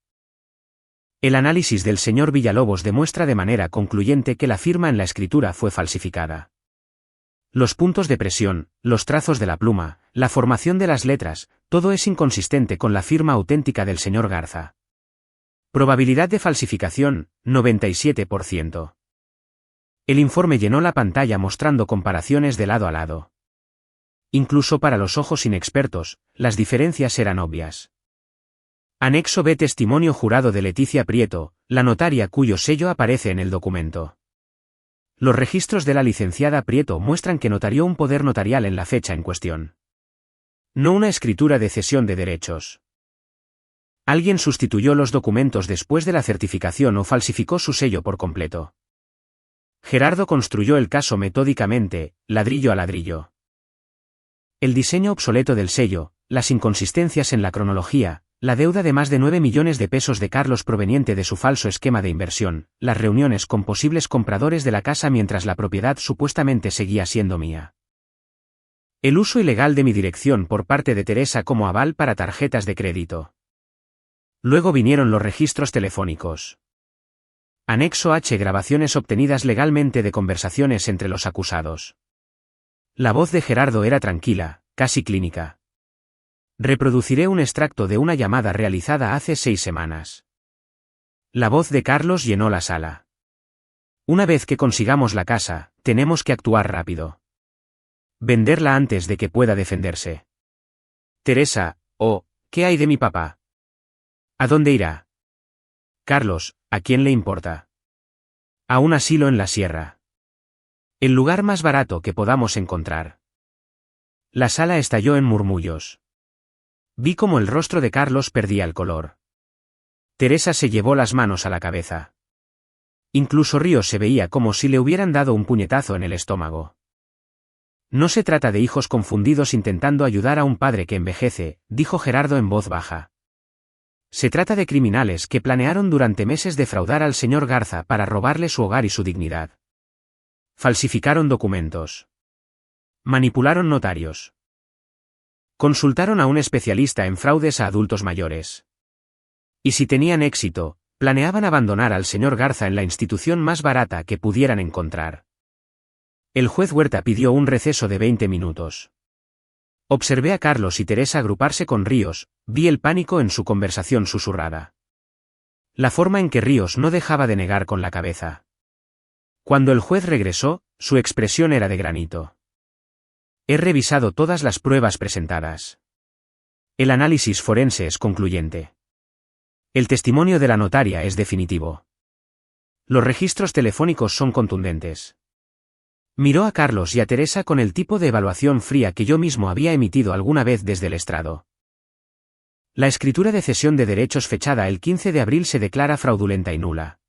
El análisis del señor Villalobos demuestra de manera concluyente que la firma en la escritura fue falsificada. Los puntos de presión, los trazos de la pluma, la formación de las letras, todo es inconsistente con la firma auténtica del señor Garza. Probabilidad de falsificación, 97%. El informe llenó la pantalla mostrando comparaciones de lado a lado. Incluso para los ojos inexpertos, las diferencias eran obvias. Anexo B. Testimonio jurado de Leticia Prieto, la notaria cuyo sello aparece en el documento. Los registros de la licenciada Prieto muestran que notarió un poder notarial en la fecha en cuestión. No una escritura de cesión de derechos. Alguien sustituyó los documentos después de la certificación o falsificó su sello por completo. Gerardo construyó el caso metódicamente, ladrillo a ladrillo. El diseño obsoleto del sello, las inconsistencias en la cronología, la deuda de más de 9 millones de pesos de Carlos proveniente de su falso esquema de inversión, las reuniones con posibles compradores de la casa mientras la propiedad supuestamente seguía siendo mía. El uso ilegal de mi dirección por parte de Teresa como aval para tarjetas de crédito. Luego vinieron los registros telefónicos. Anexo H. Grabaciones obtenidas legalmente de conversaciones entre los acusados. La voz de Gerardo era tranquila, casi clínica. Reproduciré un extracto de una llamada realizada hace 6 semanas. La voz de Carlos llenó la sala. Una vez que consigamos la casa, tenemos que actuar rápido. Venderla antes de que pueda defenderse. Teresa, ¿qué hay de mi papá? ¿A dónde irá? Carlos, ¿a quién le importa? A un asilo en la sierra. El lugar más barato que podamos encontrar. La sala estalló en murmullos. Vi cómo el rostro de Carlos perdía el color. Teresa se llevó las manos a la cabeza. Incluso Ríos se veía como si le hubieran dado un puñetazo en el estómago. No se trata de hijos confundidos intentando ayudar a un padre que envejece, dijo Gerardo en voz baja. Se trata de criminales que planearon durante meses defraudar al señor Garza para robarle su hogar y su dignidad. Falsificaron documentos. Manipularon notarios. Consultaron a un especialista en fraudes a adultos mayores. Y si tenían éxito, planeaban abandonar al señor Garza en la institución más barata que pudieran encontrar. El juez Huerta pidió un receso de 20 minutos. Observé a Carlos y Teresa agruparse con Ríos, vi el pánico en su conversación susurrada. La forma en que Ríos no dejaba de negar con la cabeza. Cuando el juez regresó, su expresión era de granito. He revisado todas las pruebas presentadas. El análisis forense es concluyente. El testimonio de la notaria es definitivo. Los registros telefónicos son contundentes. Miró a Carlos y a Teresa con el tipo de evaluación fría que yo mismo había emitido alguna vez desde el estrado. La escritura de cesión de derechos fechada el 15 de abril se declara fraudulenta y nula.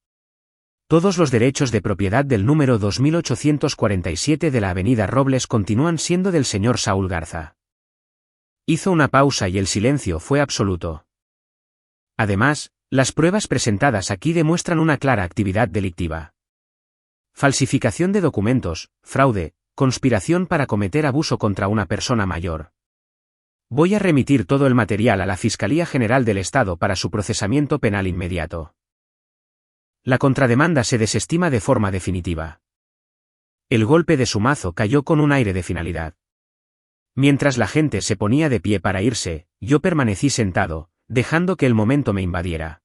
Todos los derechos de propiedad del número 2847 de la avenida Robles continúan siendo del señor Saúl Garza. Hizo una pausa y el silencio fue absoluto. Además, las pruebas presentadas aquí demuestran una clara actividad delictiva. Falsificación de documentos, fraude, conspiración para cometer abuso contra una persona mayor. Voy a remitir todo el material a la Fiscalía General del Estado para su procesamiento penal inmediato. La contrademanda se desestima de forma definitiva. El golpe de su mazo cayó con un aire de finalidad. Mientras la gente se ponía de pie para irse, yo permanecí sentado, dejando que el momento me invadiera.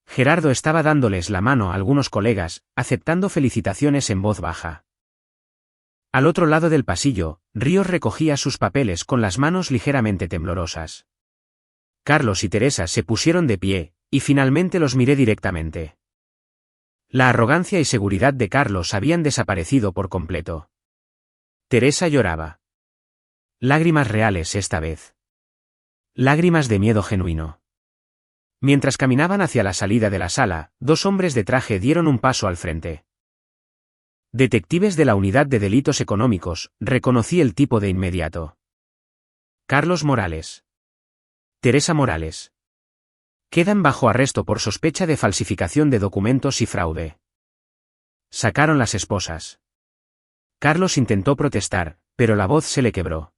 Gerardo estaba dándoles la mano a algunos colegas, aceptando felicitaciones en voz baja. Al otro lado del pasillo, Ríos recogía sus papeles con las manos ligeramente temblorosas. Carlos y Teresa se pusieron de pie, y finalmente los miré directamente. La arrogancia y seguridad de Carlos habían desaparecido por completo. Teresa lloraba. Lágrimas reales esta vez. Lágrimas de miedo genuino. Mientras caminaban hacia la salida de la sala, 2 hombres de traje dieron un paso al frente. Detectives de la Unidad de Delitos Económicos, reconocí el tipo de inmediato. Carlos Morales. Teresa Morales. Quedan bajo arresto por sospecha de falsificación de documentos y fraude. Sacaron las esposas. Carlos intentó protestar, pero la voz se le quebró.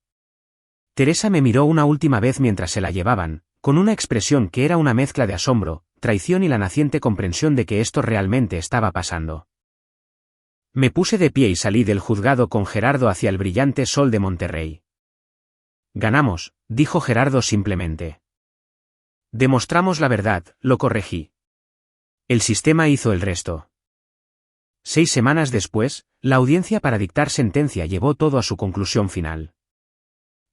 Teresa me miró una última vez mientras se la llevaban, con una expresión que era una mezcla de asombro, traición y la naciente comprensión de que esto realmente estaba pasando. Me puse de pie y salí del juzgado con Gerardo hacia el brillante sol de Monterrey. Ganamos, dijo Gerardo simplemente. Demostramos la verdad, lo corregí. El sistema hizo el resto. 6 semanas después, la audiencia para dictar sentencia llevó todo a su conclusión final.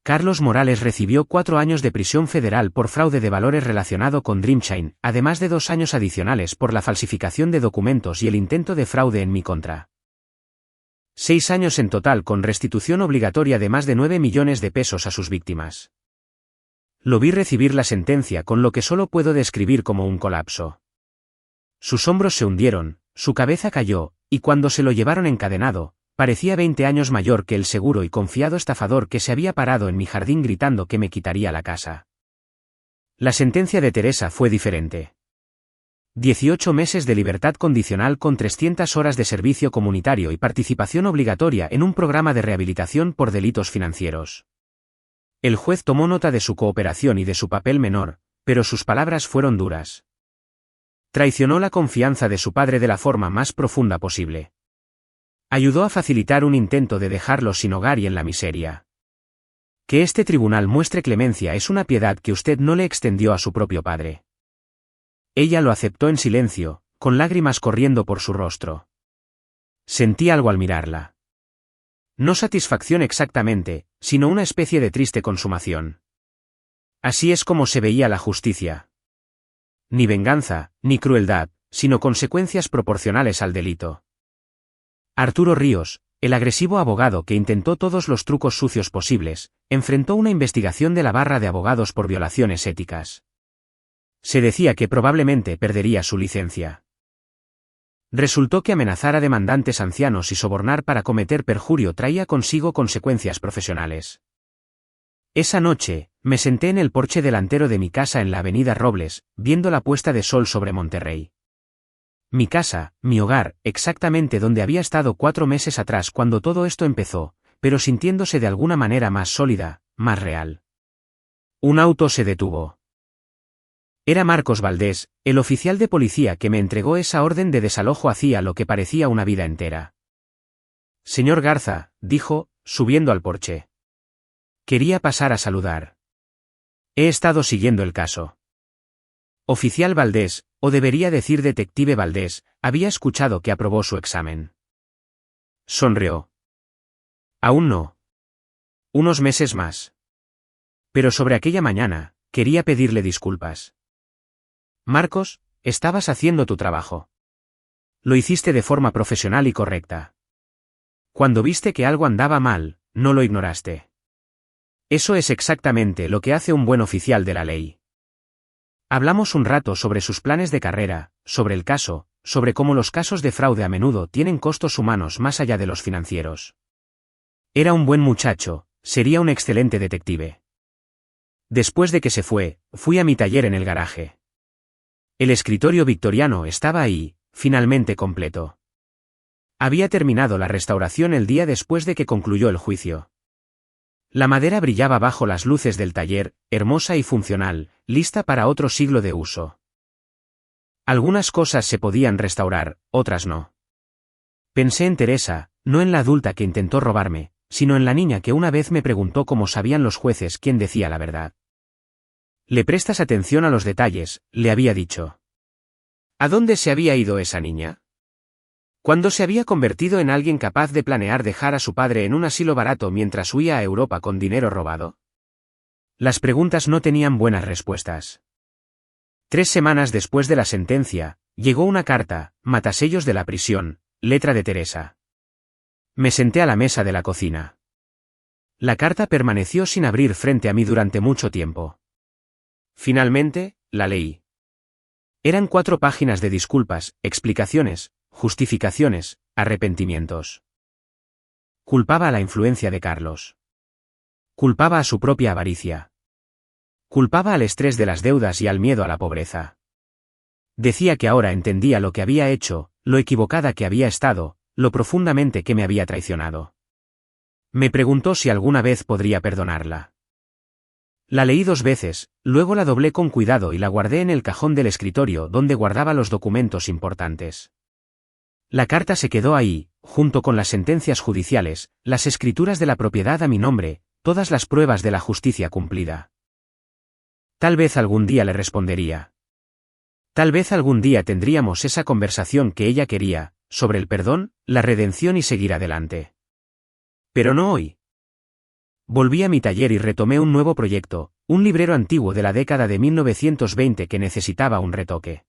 Carlos Morales recibió 4 años de prisión federal por fraude de valores relacionado con Dreamchain, además de 2 años adicionales por la falsificación de documentos y el intento de fraude en mi contra. 6 años en total con restitución obligatoria de más de 9 millones de pesos a sus víctimas. Lo vi recibir la sentencia con lo que solo puedo describir como un colapso. Sus hombros se hundieron, su cabeza cayó, y cuando se lo llevaron encadenado, parecía 20 años mayor que el seguro y confiado estafador que se había parado en mi jardín gritando que me quitaría la casa. La sentencia de Teresa fue diferente. 18 meses de libertad condicional con 300 horas de servicio comunitario y participación obligatoria en un programa de rehabilitación por delitos financieros. El juez tomó nota de su cooperación y de su papel menor, pero sus palabras fueron duras. Traicionó la confianza de su padre de la forma más profunda posible. Ayudó a facilitar un intento de dejarlo sin hogar y en la miseria. Que este tribunal muestre clemencia es una piedad que usted no le extendió a su propio padre. Ella lo aceptó en silencio, con lágrimas corriendo por su rostro. Sentí algo al mirarla. No satisfacción exactamente, sino una especie de triste consumación. Así es como se veía la justicia. Ni venganza, ni crueldad, sino consecuencias proporcionales al delito. Arturo Ríos, el agresivo abogado que intentó todos los trucos sucios posibles, enfrentó una investigación de la barra de abogados por violaciones éticas. Se decía que probablemente perdería su licencia. Resultó que amenazar a demandantes ancianos y sobornar para cometer perjurio traía consigo consecuencias profesionales. Esa noche, me senté en el porche delantero de mi casa en la avenida Robles, viendo la puesta de sol sobre Monterrey. Mi casa, mi hogar, exactamente donde había estado 4 meses atrás cuando todo esto empezó, pero sintiéndose de alguna manera más sólida, más real. Un auto se detuvo. Era Marcos Valdés, el oficial de policía que me entregó esa orden de desalojo hacía lo que parecía una vida entera. Señor Garza, dijo, subiendo al porche. Quería pasar a saludar. He estado siguiendo el caso. Oficial Valdés, o debería decir detective Valdés, había escuchado que aprobó su examen. Sonrió. Aún no. Unos meses más. Pero sobre aquella mañana, quería pedirle disculpas. Marcos, estabas haciendo tu trabajo. Lo hiciste de forma profesional y correcta. Cuando viste que algo andaba mal, no lo ignoraste. Eso es exactamente lo que hace un buen oficial de la ley. Hablamos un rato sobre sus planes de carrera, sobre el caso, sobre cómo los casos de fraude a menudo tienen costos humanos más allá de los financieros. Era un buen muchacho, sería un excelente detective. Después de que se fue, fui a mi taller en el garaje. El escritorio victoriano estaba ahí, finalmente completo. Había terminado la restauración el día después de que concluyó el juicio. La madera brillaba bajo las luces del taller, hermosa y funcional, lista para otro siglo de uso. Algunas cosas se podían restaurar, otras no. Pensé en Teresa, no en la adulta que intentó robarme, sino en la niña que una vez me preguntó cómo sabían los jueces quién decía la verdad. ¿Le prestas atención a los detalles?, le había dicho. ¿A dónde se había ido esa niña? ¿Cuándo se había convertido en alguien capaz de planear dejar a su padre en un asilo barato mientras huía a Europa con dinero robado? Las preguntas no tenían buenas respuestas. 3 semanas después de la sentencia, llegó una carta, matasellos de la prisión, letra de Teresa. Me senté a la mesa de la cocina. La carta permaneció sin abrir frente a mí durante mucho tiempo. Finalmente, la leí. Eran 4 páginas de disculpas, explicaciones, justificaciones, arrepentimientos. Culpaba a la influencia de Carlos. Culpaba a su propia avaricia. Culpaba al estrés de las deudas y al miedo a la pobreza. Decía que ahora entendía lo que había hecho, lo equivocada que había estado, lo profundamente que me había traicionado. Me preguntó si alguna vez podría perdonarla. La leí 2 veces, luego la doblé con cuidado y la guardé en el cajón del escritorio donde guardaba los documentos importantes. La carta se quedó ahí, junto con las sentencias judiciales, las escrituras de la propiedad a mi nombre, todas las pruebas de la justicia cumplida. Tal vez algún día le respondería. Tal vez algún día tendríamos esa conversación que ella quería, sobre el perdón, la redención y seguir adelante. Pero no hoy. Volví a mi taller y retomé un nuevo proyecto, un librero antiguo de la década de 1920 que necesitaba un retoque.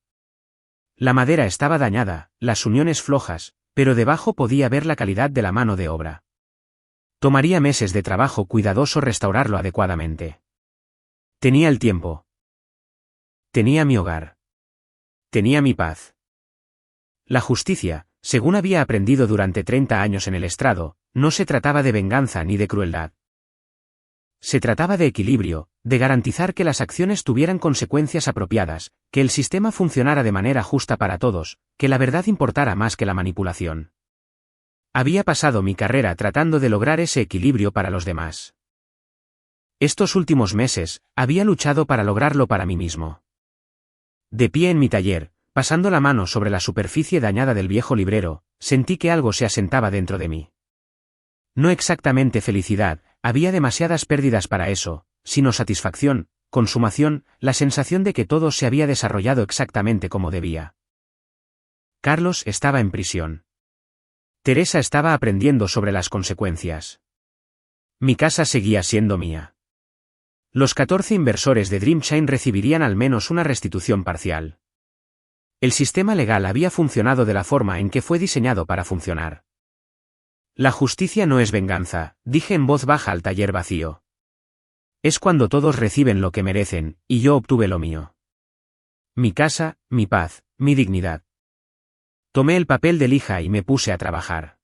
La madera estaba dañada, las uniones flojas, pero debajo podía ver la calidad de la mano de obra. Tomaría meses de trabajo cuidadoso restaurarlo adecuadamente. Tenía el tiempo. Tenía mi hogar. Tenía mi paz. La justicia, Según había aprendido durante 30 años en el estrado, no se trataba de venganza ni de crueldad. Se trataba de equilibrio, de garantizar que las acciones tuvieran consecuencias apropiadas, que el sistema funcionara de manera justa para todos, que la verdad importara más que la manipulación. Había pasado mi carrera tratando de lograr ese equilibrio para los demás. Estos últimos meses, había luchado para lograrlo para mí mismo. De pie en mi taller, pasando la mano sobre la superficie dañada del viejo librero, sentí que algo se asentaba dentro de mí. No exactamente felicidad, había demasiadas pérdidas para eso, sino satisfacción, consumación, la sensación de que todo se había desarrollado exactamente como debía. Carlos estaba en prisión. Teresa estaba aprendiendo sobre las consecuencias. Mi casa seguía siendo mía. Los 14 inversores de Dreamshine recibirían al menos una restitución parcial. El sistema legal había funcionado de la forma en que fue diseñado para funcionar. La justicia no es venganza, dije en voz baja al taller vacío. Es cuando todos reciben lo que merecen, y yo obtuve lo mío. Mi casa, mi paz, mi dignidad. Tomé el papel de lija y me puse a trabajar.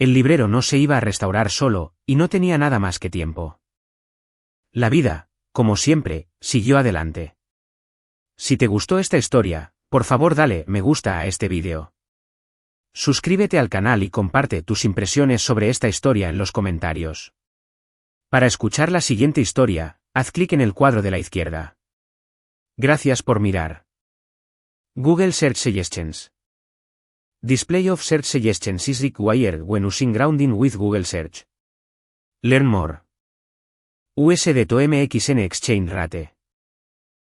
El librero no se iba a restaurar solo, y no tenía nada más que tiempo. La vida, como siempre, siguió adelante. Si te gustó esta historia, por favor dale me gusta a este vídeo. Suscríbete al canal y comparte tus impresiones sobre esta historia en los comentarios. Para escuchar la siguiente historia, haz clic en el cuadro de la izquierda. Gracias por mirar. Google Search Suggestions. Display of Search Suggestions is required when using grounding with Google Search. Learn more. USD to MXN Exchange Rate.